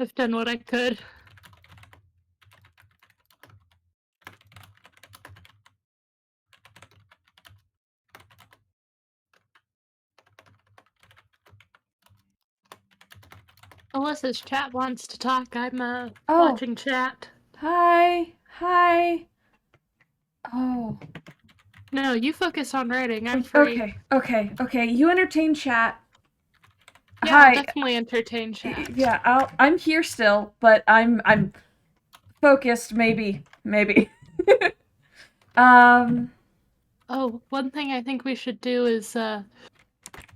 I've done what I could. Alyssa's chat wants to talk. I'm watching chat. Hi. Hi. Oh. No, you focus on writing. I'm free. Okay. You entertain chat. Yeah, I'll Hi. definitely entertain chat. Yeah, I'm here still, but I'm focused. Maybe. Oh, one thing I think we should do is,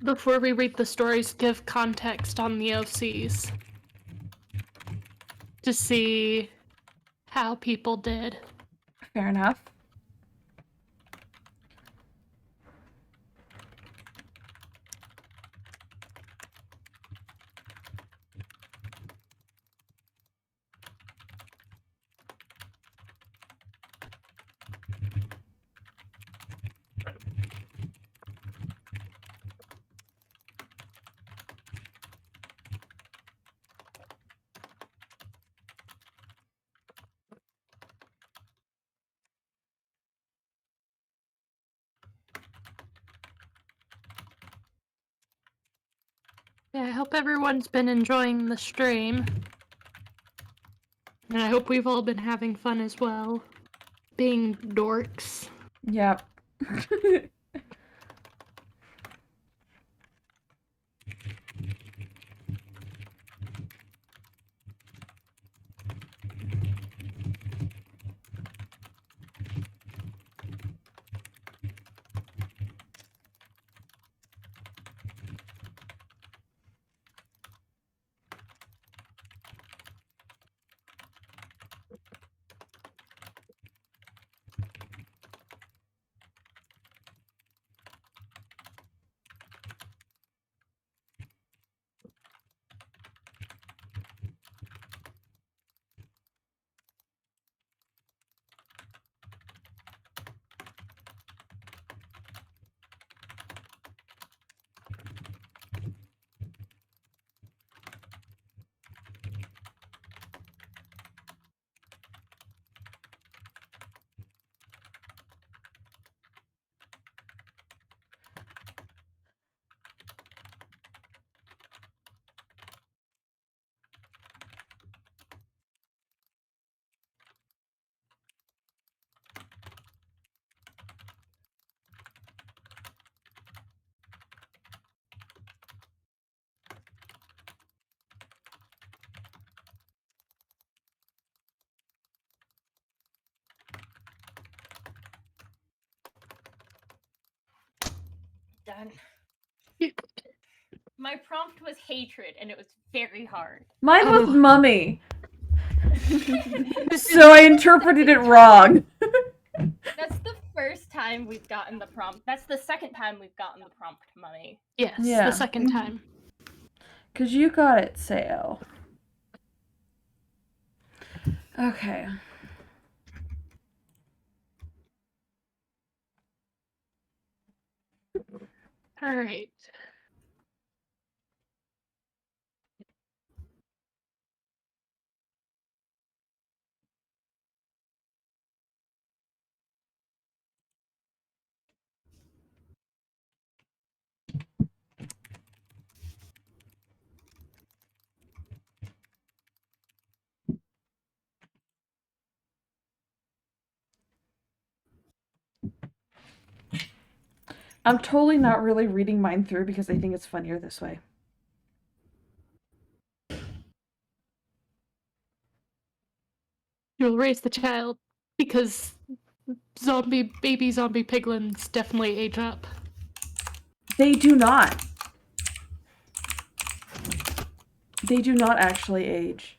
before we read the stories, give context on the OCs. To see how people did. Fair enough. Yeah, I hope everyone's been enjoying the stream. And I hope we've all been having fun as well. Being dorks. Yep. Done. My prompt was hatred, and it was very hard. Mine was Oh. mummy. So I interpreted it wrong. That's the first time we've gotten the prompt. That's the second time we've gotten the prompt, mummy. Yes, Yeah. the second time. 'Cause you got it, Sayo. Okay. Alright. I'm totally not really reading mine through because I think it's funnier this way. You'll raise the child because baby zombie piglins definitely age up. They do not. They do not actually age.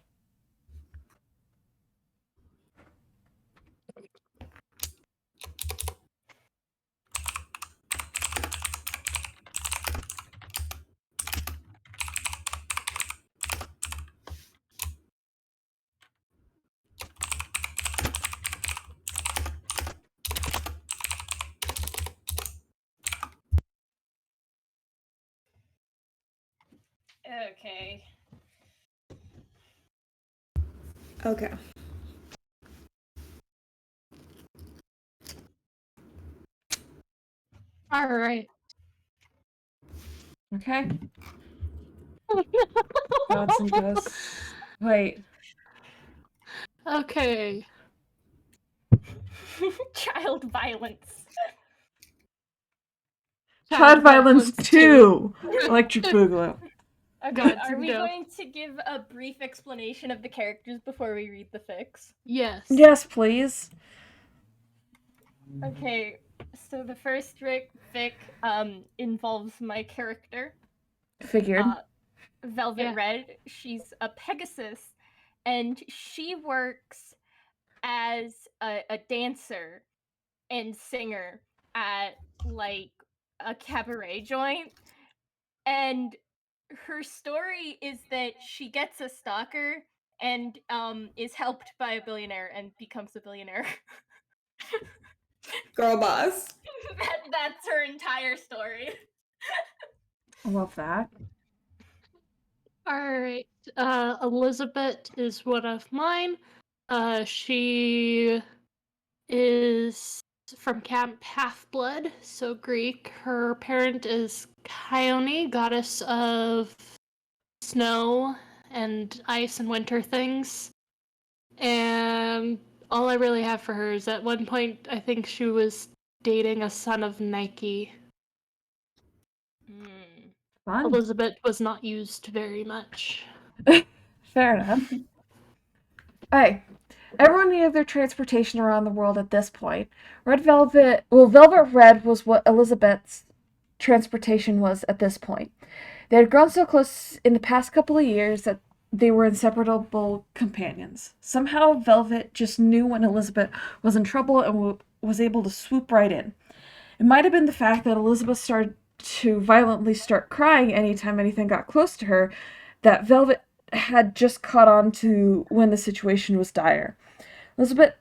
Okay. Okay. All right. Okay. Gods and ghosts. Wait. Okay. Child violence. Child Violence 2. Electric Boogaloo. Okay, Gods are and we ghosts. going to give a brief explanation of the characters before we read the fics? Yes. Yes, please. Okay, so the first fic involves my character, Figured. Velvet Yeah. Red. She's a Pegasus, and she works as a dancer and singer at like a cabaret joint. And her story is that she gets a stalker and is helped by a billionaire and becomes a billionaire. Girl boss. That's her entire story. I love that. All right. Elizabeth is one of mine. She is from Camp Half-Blood, so Greek. Her parent is Chione, goddess of snow and ice and winter things. And all I really have for her is at one point, I think she was dating a son of Nike. Fun. Elizabeth was not used very much. Fair enough. Alright. Everyone needed their transportation around the world at this point. Velvet Red was what Elizabeth's transportation was at this point. They had grown so close in the past couple of years that they were inseparable companions. Somehow, Velvet just knew when Elizabeth was in trouble and was able to swoop right in. It might have been the fact that Elizabeth started to violently start crying anytime anything got close to her that Velvet had just caught on to when the situation was dire. Elizabeth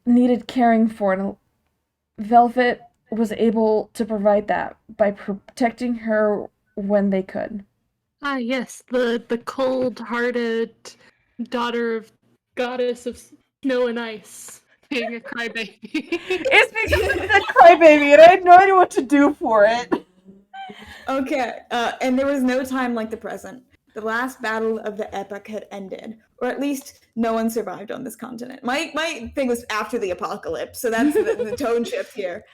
needed caring for, and Velvet was able to provide that by protecting her when they could. Ah, yes, the cold-hearted daughter of goddess of snow and ice, being a crybaby. It's because of the crybaby, and I had no idea what to do for it. Okay, and there was no time like the present. The last battle of the epoch had ended, or at least no one survived on this continent. My thing was after the apocalypse, so that's the tone shift here.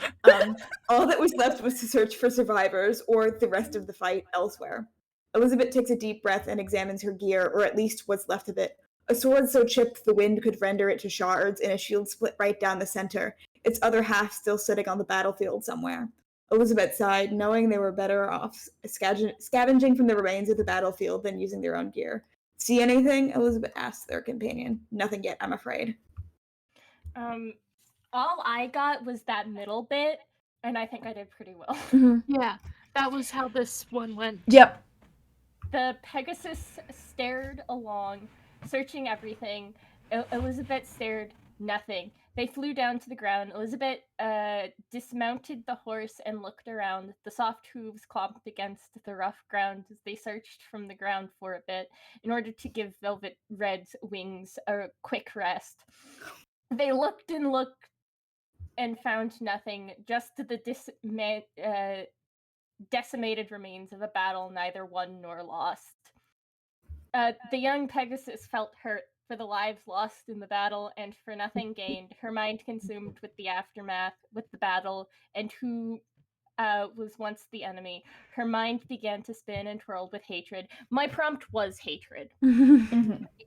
All that was left was to search for survivors or the rest of the fight elsewhere. Elizabeth takes a deep breath and examines her gear, or at least what's left of it. A sword so chipped the wind could render it to shards, and a shield split right down the center, its other half still sitting on the battlefield somewhere. Elizabeth sighed, knowing they were better off scavenging from the remains of the battlefield than using their own gear. See anything? Elizabeth asked their companion. Nothing yet, I'm afraid. All I got was that middle bit, and I think I did pretty well. Yeah, that was how this one went. Yep. The Pegasus stared along, searching everything. Elizabeth stared nothing. They flew down to the ground. Elizabeth dismounted the horse and looked around. The soft hooves clomped against the rough ground as they searched from the ground for a bit in order to give Velvet Red's wings a quick rest. They looked and found nothing, just the decimated remains of a battle neither won nor lost. The young Pegasus felt hurt for the lives lost in the battle and for nothing gained, her mind consumed with the aftermath, with the battle, and who was once the enemy. Her mind began to spin and twirl with hatred. My prompt was hatred.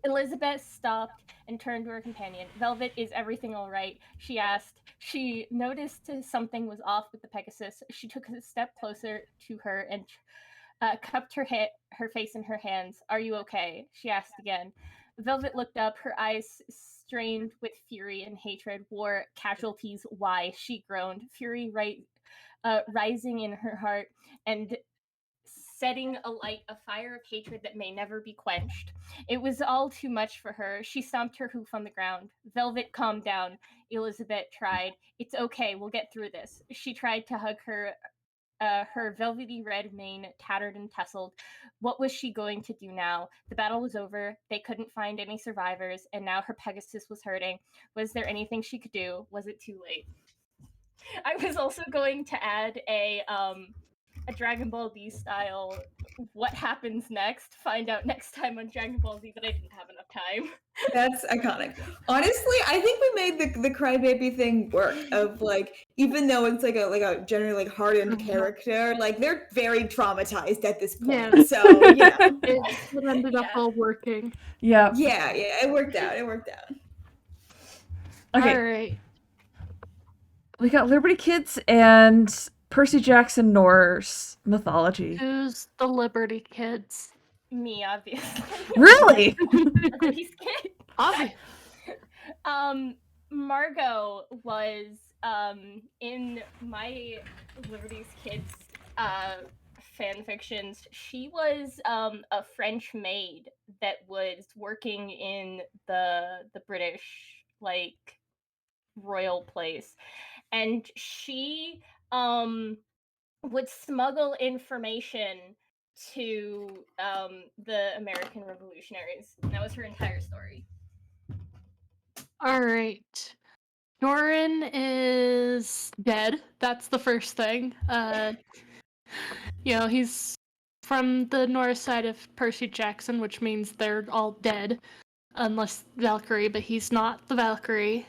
Elizabeth stopped and turned to her companion. Velvet, is everything all right? She asked. She noticed something was off with the Pegasus. She took a step closer to her and cupped her face in her hands. Are you okay? She asked again. Velvet looked up, her eyes strained with fury and hatred. War casualties, why? She groaned, fury rising in her heart and setting alight a fire of hatred that may never be quenched. It was all too much for her. She stomped her hoof on the ground. Velvet, calm down. Elizabeth tried. It's okay, we'll get through this. She tried to hug her her velvety red mane tattered and tasseled. What was she going to do now? The battle was over. They couldn't find any survivors, and now her Pegasus was hurting. Was there anything she could do? Was it too late? I was also going to add a Dragon Ball Z style what happens next, find out next time on Dragon Ball Z, but I didn't have enough time. That's iconic. Honestly, I think we made the crybaby thing work. Of like, even though it's like a generally like hardened character, like they're very traumatized at this point. Yeah. So you know, It ended up all working. Yeah. yeah, it worked out. Okay. All right. We got Liberty Kids and Percy Jackson Norse mythology. Who's the Liberty Kids? Me, obviously. Really? These kids. Obvious. Margot was in my Liberty's Kids fan fictions. She was a French maid that was working in the British like royal place, and she would smuggle information to the American revolutionaries. That was her entire story. All right. Doran is dead. That's the first thing. He's from the Norse side of Percy Jackson, which means they're all dead, unless Valkyrie, but he's not the Valkyrie.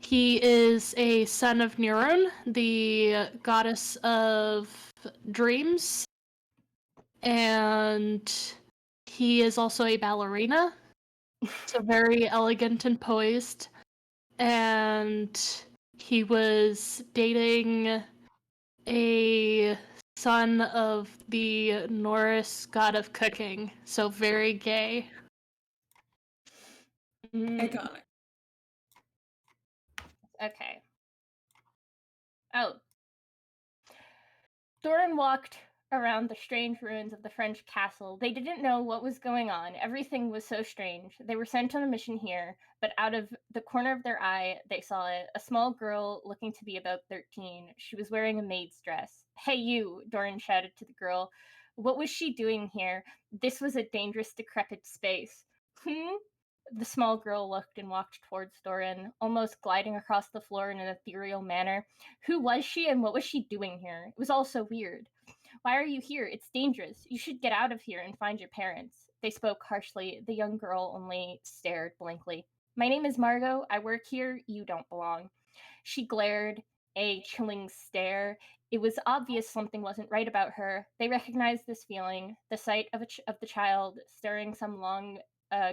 He is a son of Neuron, the goddess of dreams, and he is also a ballerina, so very elegant and poised. And he was dating a son of the Norse god of cooking, so very gay. Iconic. Okay. Oh. Doran walked around the strange ruins of the French castle. They didn't know what was going on. Everything was so strange. They were sent on a mission here, but out of the corner of their eye, they saw a small girl looking to be about 13. She was wearing a maid's dress. "Hey, you," Doran shouted to the girl. What was she doing here? This was a dangerous, decrepit space. The small girl looked and walked towards Doran, almost gliding across the floor in an ethereal manner. Who was she and what was she doing here? It was all so weird. "Why are you here? It's dangerous. You should get out of here and find your parents." They spoke harshly. The young girl only stared blankly. "My name is Margot. I work here. You don't belong." She glared, a chilling stare. It was obvious something wasn't right about her. They recognized this feeling, the sight of the child stirring some long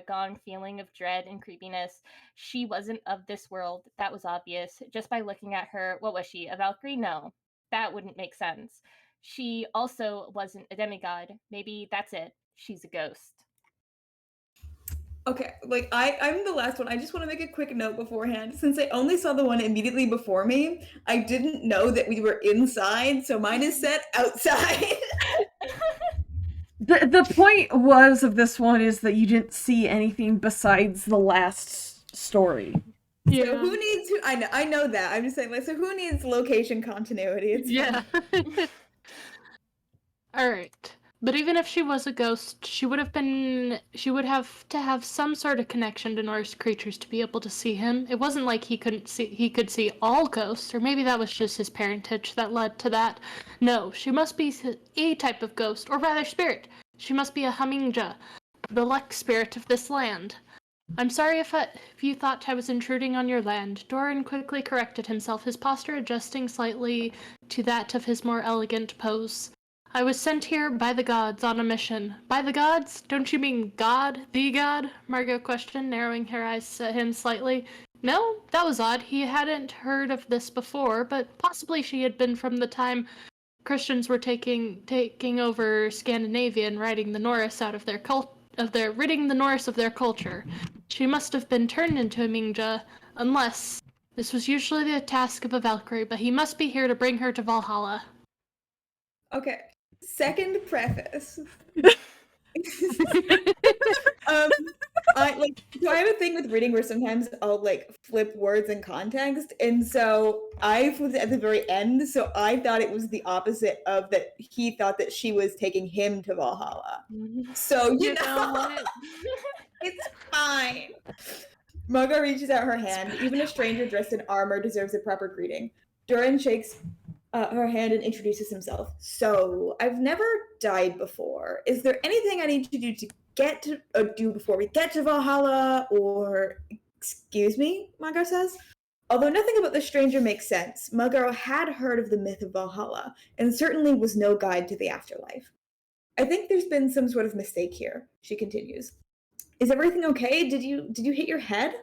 gone feeling of dread and creepiness. She wasn't of this world. That was obvious. Just by looking at her, what was she? A Valkyrie? No. That wouldn't make sense. She also wasn't a demigod. Maybe that's it. She's a ghost. Okay, like I'm the last one. I just want to make a quick note beforehand. Since I only saw the one immediately before me, I didn't know that we were inside, so mine is set outside. The point was of this one is that you didn't see anything besides the last story. Yeah. So who needs who? I know that. I'm just saying, like, so who needs location continuity? It's Yeah. All right. But even if she was a ghost, she would have to have some sort of connection to Norse creatures to be able to see him. It wasn't like he could see all ghosts, or maybe that was just his parentage that led to that. No, she must be a type of ghost, or rather spirit. She must be a Hamingja, the luck spirit of this land. I'm sorry if you thought I was intruding on your land. Doran quickly corrected himself, his posture adjusting slightly to that of his more elegant pose. I was sent here by the gods on a mission. By the gods? Don't you mean God, the god? Margot questioned, narrowing her eyes at him slightly. No, that was odd. He hadn't heard of this before, but possibly she had been from the time Christians were taking over Scandinavia and ridding the Norse out of their ridding the Norse of their culture. She must have been turned into a Mingja, unless this was usually the task of a Valkyrie, but he must be here to bring her to Valhalla. Okay. Second preface. So I have a thing with reading where sometimes I'll like flip words in context, and so I flipped it at the very end. So I thought it was the opposite of that. He thought that she was taking him to Valhalla. So You know what? it's fine. Mugga reaches out her hand. Even a stranger dressed in armor deserves a proper greeting. Durin shakes her hand and introduces himself. So, I've never died before. Is there anything I need to do do before we get to Valhalla? Or, excuse me, Mugga says. Although nothing about the stranger makes sense, Mugga had heard of the myth of Valhalla, and certainly was no guide to the afterlife. I think there's been some sort of mistake here, she continues. Is everything okay? Did you hit your head?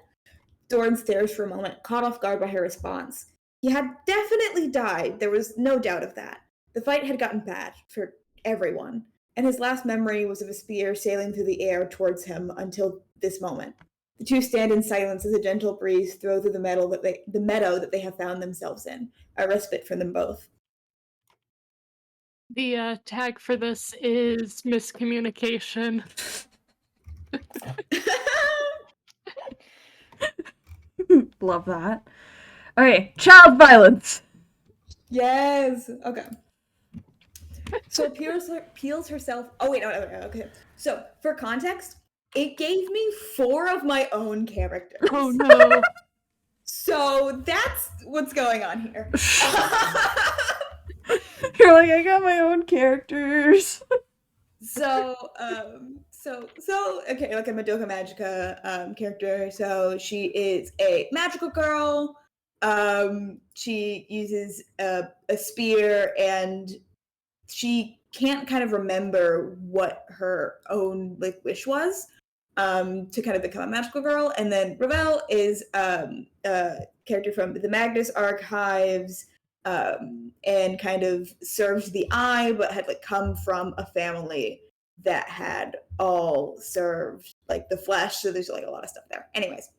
Doran stares for a moment, caught off guard by her response. He had definitely died, there was no doubt of that. The fight had gotten bad for everyone, and his last memory was of a spear sailing through the air towards him until this moment. The two stand in silence as a gentle breeze throws through the meadow that they have found themselves in, a respite for them both. The tag for this is miscommunication. Love that. Okay, child violence. Yes. Okay. So peels herself. Oh wait, no, okay. So for context, it gave me 4 of my own characters. Oh no. So that's what's going on here. You're like, I got my own characters. so okay, like a Madoka Magica character. So she is a magical girl. She uses a spear, and she can't kind of remember what her own like wish was to kind of become a magical girl. And then Ravel is a character from the Magnus archives, and kind of served the Eye, but had like come from a family that had all served like the flesh. So there's like a lot of stuff there. Anyways,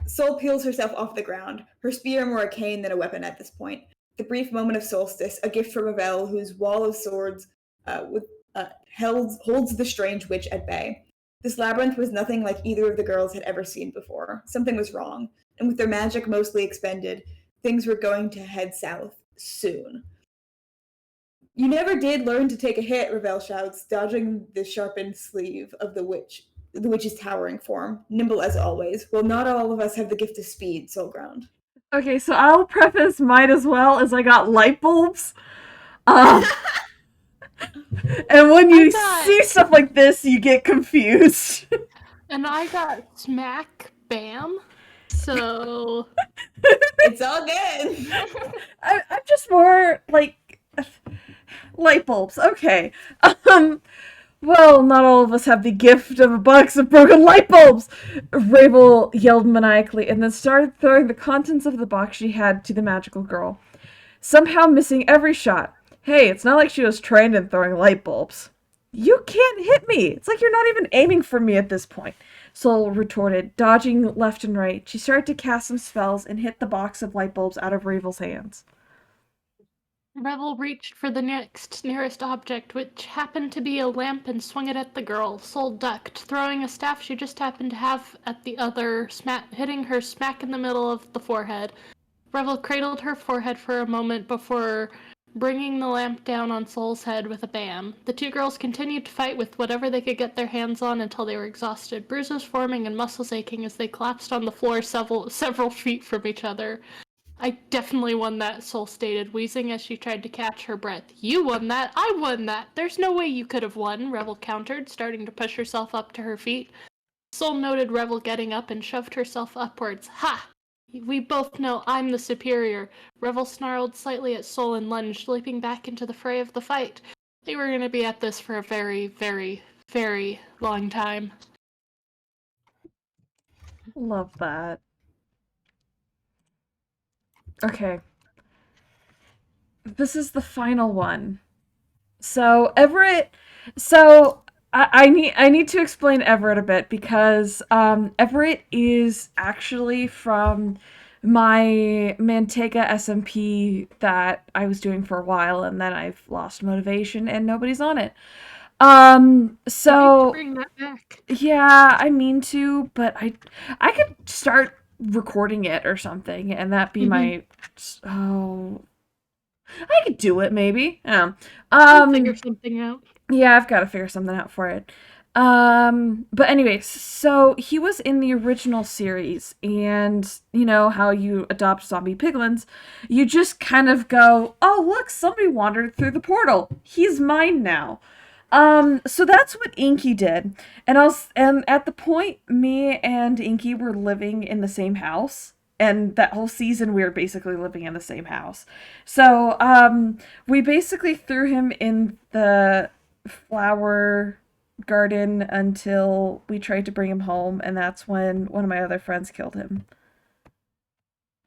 Soul peels herself off the ground, her spear more a cane than a weapon at this point. The brief moment of solstice, a gift from Ravel, whose wall of swords holds the strange witch at bay. This labyrinth was nothing like either of the girls had ever seen before. Something was wrong, and with their magic mostly expended, things were going to head south soon. You never did learn to take a hit, Ravel shouts, dodging the sharpened sleeve of the witch's towering form, nimble as always. Well, not all of us have the gift of speed, Soulground. Okay, so I'll preface mine as well as I got light bulbs. And when you see stuff like this, you get confused. And I got smack bam. So it's all good. I'm just more like light bulbs. Okay. Well, not all of us have the gift of a box of broken light bulbs! Rabel yelled maniacally and then started throwing the contents of the box she had to the magical girl, somehow missing every shot. Hey, it's not like she was trained in throwing light bulbs. You can't hit me! It's like you're not even aiming for me at this point, Sol retorted, dodging left and right. She started to cast some spells and hit the box of light bulbs out of Ravel's hands. Revel reached for the nearest object, which happened to be a lamp, and swung it at the girl. Sol ducked, throwing a staff she just happened to have at the other, hitting her smack in the middle of the forehead. Revel cradled her forehead for a moment before bringing the lamp down on Sol's head with a bam. The two girls continued to fight with whatever they could get their hands on until they were exhausted, bruises forming and muscles aching as they collapsed on the floor several feet from each other. I definitely won that, Sol stated, wheezing as she tried to catch her breath. You won that! I won that! There's no way you could have won, Revel countered, starting to push herself up to her feet. Sol noted Revel getting up and shoved herself upwards. Ha! We both know I'm the superior. Revel snarled slightly at Sol and lunged, leaping back into the fray of the fight. They were going to be at this for a very, very, very long time. Love that. Okay. This is the final one. So Everett, I need to explain Everett a bit because Everett is actually from my Manteiga SMP that I was doing for a while, and then I've lost motivation and nobody's on it. You need to So bring that back. yeah, I mean to, but I could start recording it or something, and that be my. Oh, I could do it maybe. Yeah. We'll figure something out. Yeah, I've got to figure something out for it. But anyways, so he was in the original series, and you know how you adopt zombie piglins, you just kind of go, "Oh, look, somebody wandered through the portal. He's mine now." So that's what Inky did, and at the point, me and Inky were living in the same house, and that whole season we were basically living in the same house. So, we basically threw him in the flower garden until we tried to bring him home, and that's when one of my other friends killed him.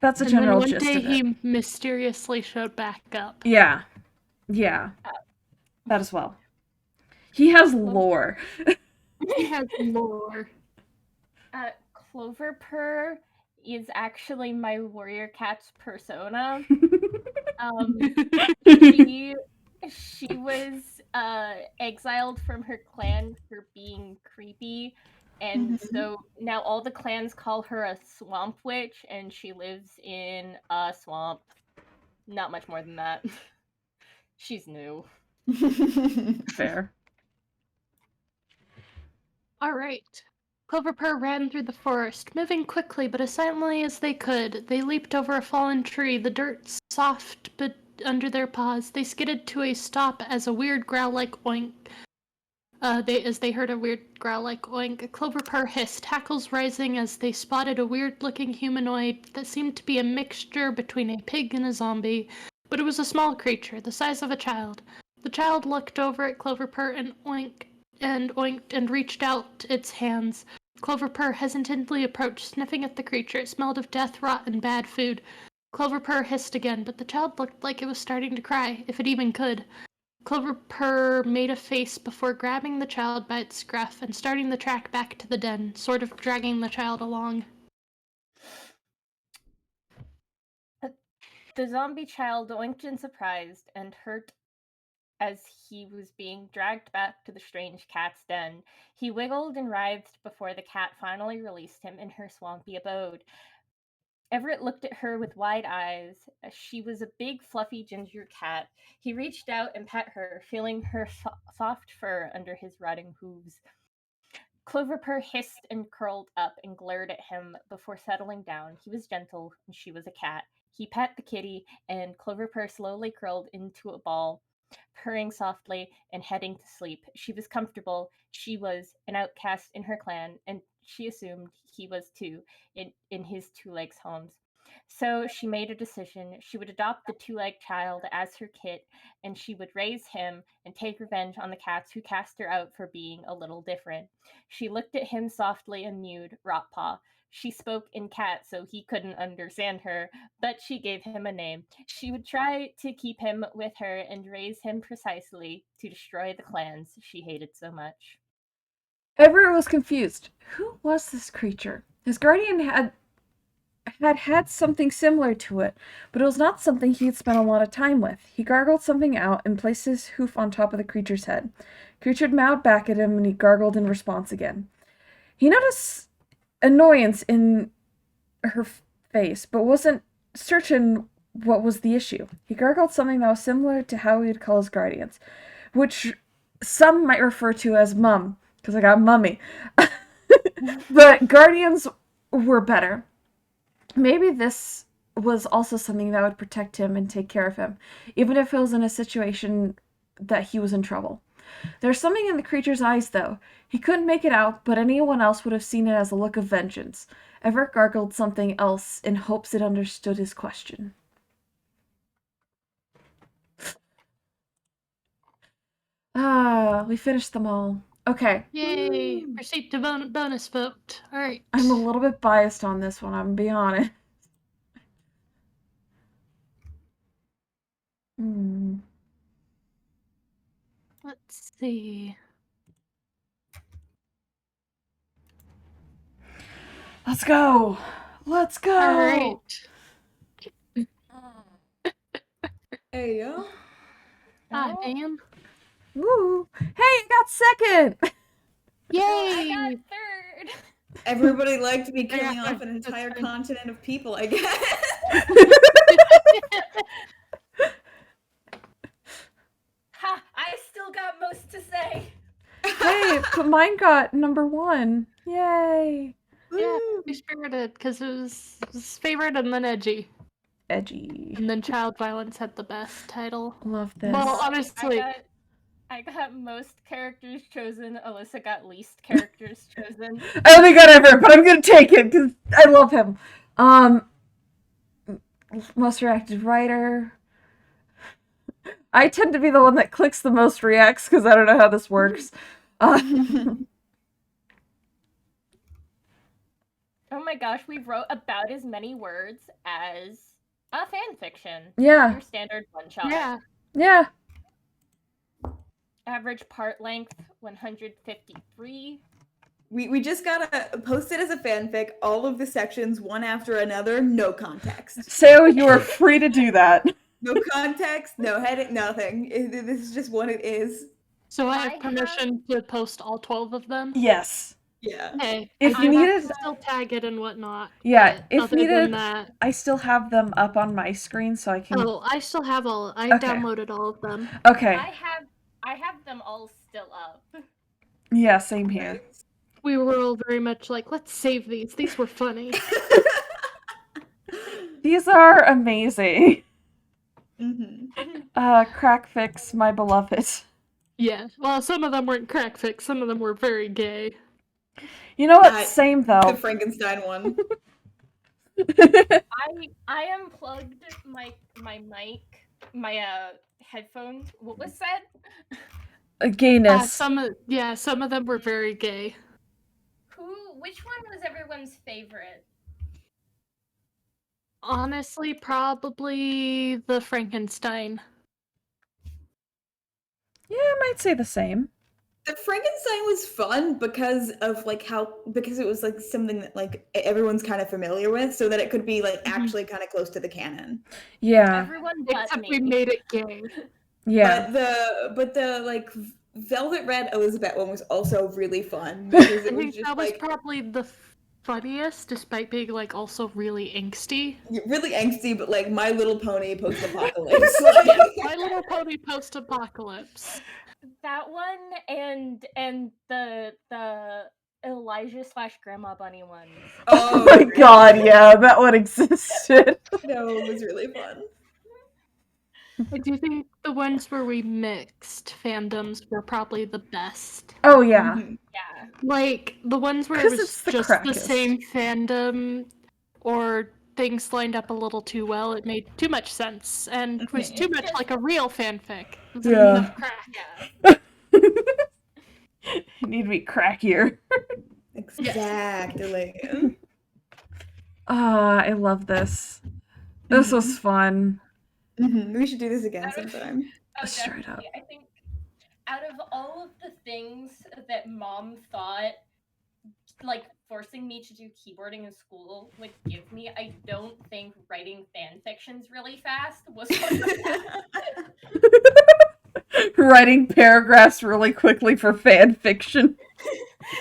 That's the And then general one gist day of it. he mysteriously showed back up. Yeah, yeah, that as well. He has Clo- lore. He has lore. Clover Purr is actually my warrior cat's persona. Um, she she was exiled from her clan for being creepy, and Mhm. so now all the clans call her a swamp witch, and she lives in a swamp. Not much more than that. She's new. Fair. All right. Cloverpur ran through the forest, moving quickly but as silently as they could. They leaped over a fallen tree, the dirt soft but under their paws. They skidded to a stop as a weird growl like oink. As they heard a weird growl like oink. Cloverpur hissed, hackles rising as they spotted a weird-looking humanoid that seemed to be a mixture between a pig and a zombie, but it was a small creature, the size of a child. The child looked over at Cloverpur and oinked and reached out its hands. Cloverpur hesitantly approached, sniffing at the creature. It smelled of death, rot, and bad food. Cloverpur hissed again, but the child looked like it was starting to cry, if it even could. Cloverpur made a face before grabbing the child by its scruff and starting the track back to the den, sort of dragging the child along. The zombie child oinked in surprise and hurt as he was being dragged back to the strange cat's den. He wiggled and writhed before the cat finally released him in her swampy abode. Everett looked at her with wide eyes. She was a big, fluffy ginger cat. He reached out and pet her, feeling her soft fur under his rotting hooves. Cloverpur hissed and curled up and glared at him before settling down. He was gentle, and she was a cat. He pet the kitty, and Cloverpur slowly curled into a ball, purring softly and heading to sleep. She was comfortable. She was an outcast in her clan, and she assumed he was too in his two legs homes. So she made a decision. She would adopt the two-legged child as her kit, and she would raise him and take revenge on the cats who cast her out for being a little different. She looked at him softly and mewed, Rotpaw. She spoke in cat so he couldn't understand her, but she gave him a name. She would try to keep him with her and raise him precisely to destroy the clans she hated so much. Everett was confused. Who was this creature? His guardian had something similar to it, but it was not something he had spent a lot of time with. He gargled something out and placed his hoof on top of the creature's head. The creature mowed back at him and he gargled in response again. He noticed annoyance in her face, but wasn't certain what was the issue. He gargled something that was similar to how he would call his guardians, which some might refer to as mum, because I got mummy. But guardians were better. Maybe this was also something that would protect him and take care of him, even if it was in a situation that he was in trouble. There's something in the creature's eyes, though. He couldn't make it out, but anyone else would have seen it as a look of vengeance. Everett gargled something else in hopes it understood his question. Ah, we finished them all. Okay, Yay! Proceed to bonus vote. All right. I'm a little bit biased on this one, I'm gonna be honest. Hmm. Let's see. Let's go! Let's go! All right. Hey yo. Hi, Oh. Pam. Woo! Hey, I got second! I got Yay! third. Everybody liked me killing Yeah, off an that's entire fine. continent of people, I guess. Ha! I still got most to say. Hey, but mine got number 1. Yay! Yeah, Woo. we spirited because it was favorite and then edgy. Edgy. And then child violence had the best title. Love this. Well, honestly, I got most characters chosen. Alyssa got least characters chosen. I only got Everett, but I'm gonna take it because I love him. Most reacted writer. I tend to be the one that clicks the most reacts because I don't know how this works. Oh my gosh, we wrote about as many words as a fan fiction. Yeah. Your standard one shot. yeah. Yeah. Average part length 153. We just gotta post it as a fanfic, all of the sections one after another, no context. So you are free to do that. No context, no heading, nothing. This is just what it is. So I I have have- permission to post all 12 of them? Yes. Yeah. Hey, If I you have needed- to still tag it and whatnot. Yeah, but if other needed- than that, I still have them up on my screen so I can. oh, I still have all. I Okay. downloaded all of them. Okay. I have them all still up. Yeah, same here. Nice. We were all very much like, let's save these. These were funny. These are amazing. Mm-hmm. Crack fix, my beloved. Yeah. Well, some of them weren't crack fix. Some of them were very gay. You know what? I- Same The though. Frankenstein one. I unplugged my mic, my headphones. What was said? Gayness. Some of them were very gay. Which one was everyone's favorite? Honestly, probably the Frankenstein. Yeah, I might say the same. The Frankenstein was fun because of because it was like something that like everyone's kind of familiar with, so that it could be like actually kind of close to the canon. Yeah. Everyone but Except me. we made it gay. Yeah. But the like Velvet Red Elizabeth one was also really fun because I it was think just that was like probably the funniest, despite being like also really angsty. really angsty, but like My Little Pony post-apocalypse. My Little Pony post-apocalypse. That one and the Elijah / Grandma Bunny ones. Oh my god, yeah, that one existed. No, it was really fun. I do think the ones where we mixed fandoms were probably the best. Oh yeah. Mhm. Yeah. Like, the ones where it 'Cause was it's the just the crackest. same fandom, or things lined up a little too well, it made too much sense, and was too much like a real fanfic. It wasn't Yeah. enough crack. Yeah. You need to be crackier. Exactly. I love this. This was fun. Mhm. We should do this again sometime. Oh, Straight up. definitely. I think out of all of the things that Mom thought, like forcing me to do keyboarding in school would give me, I don't think writing fan fictions really fast was one of them. Writing paragraphs really quickly for fan fiction.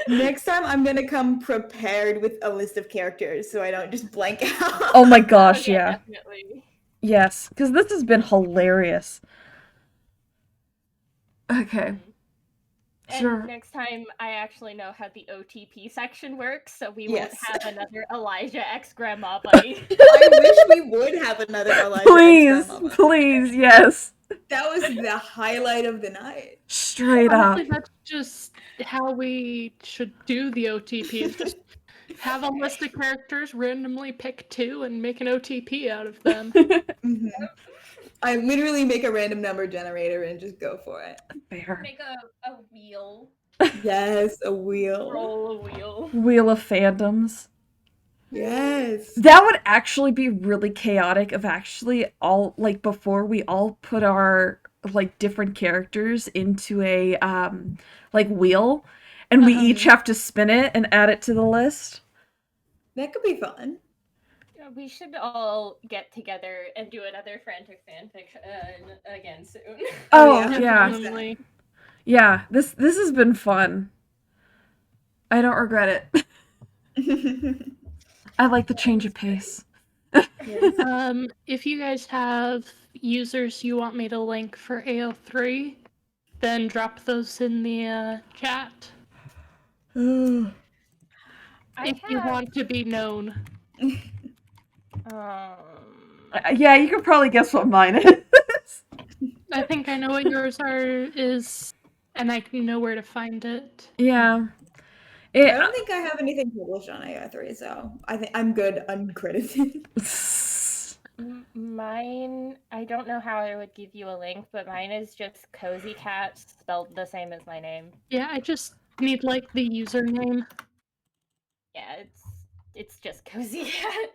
Next time, I'm gonna come prepared with a list of characters so I don't just blank out. Oh my gosh, yeah. Definitely. Yes, because this has been hilarious. Okay. And Sure. next time, I actually know how the OTP section works, so we Yes. won't have another Elijah X Grandma Bunny. I wish we would have another Elijah. Please, X-Grandma. please, yes. That was the highlight of the night. Straight up. Honestly, that's just how we should do the OTPs. Just have a list of characters, randomly pick 2, and make an OTP out of them. Mhm. I literally make a random number generator and just go for it. Fair. Make a wheel. Yes, a wheel. Roll a wheel. Wheel of fandoms. Yes. That would actually be really chaotic if actually all, like, before we all put our, like, different characters into a, like, wheel, and we each have to spin it and add it to the list. That could be fun. We should all get together and do another frantic fanfic again soon. Oh, yeah. yeah. Definitely. Yeah, this has been fun. I don't regret it. I like the change of pace. Yes. If you guys have users you want me to link for AO3, then drop those in the chat I if you have want to be known. um Yeah, you can probably guess what mine is. I think I know what yours is, and I know where to find it. Yeah. I don't think I have anything published on AI3, so I think I'm good uncredited. mine, I don't know how I would give you a link, but mine is just CozyCatt spelled the same as my name. Yeah, I just need like the username. Yeah, it's just CozyCatt.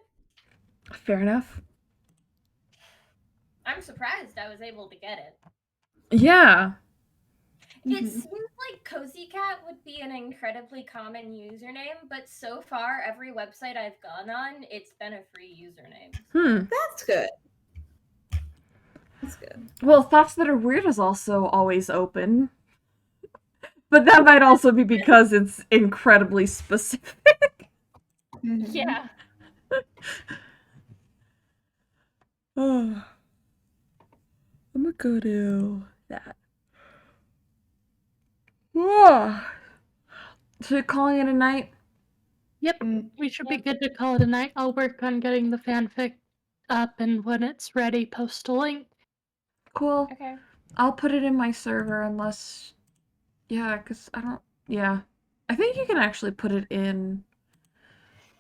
Fair enough. I'm surprised I was able to get it. Yeah. It seems like CozyCatt would be an incredibly common username, but so far, every website I've gone on, it's been a free username. That's good. That's good. Well, Thoughts That Are Weird is also always open. But that might also be because it's incredibly specific. Yeah. Oh, I'm gonna go to that. Oh. So you're calling it a night? Yep, we should be good to call it a night. I'll work on getting the fanfic up, and when it's ready, post a link. Cool. Okay. I'll put it in my server unless... Yeah, because I don't... Yeah. I think you can actually put it in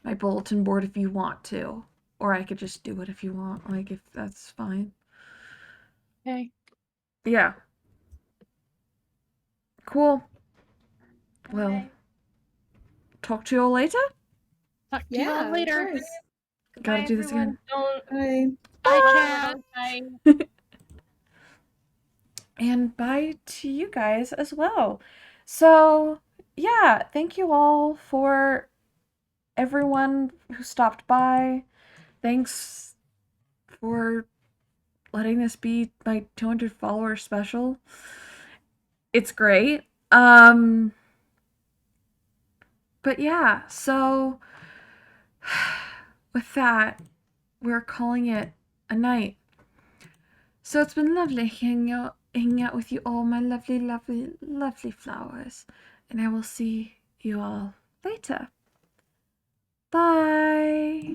my bulletin board if you want to. Or I could just do it if you want, like, if that's fine. Okay. Yeah. Cool. Well, Okay. talk to you all later? Talk to you all later. Gotta Bye, do this everyone. again. Bye. Bye, chat. Bye. And bye to you guys as well. So, yeah, thank you all for everyone who stopped by. Thanks for letting this be my 200 follower special. It's great. But yeah, so with that, we're calling it a night. So it's been lovely hanging out with you all, my lovely, lovely, lovely flowers. And I will see you all later. Bye.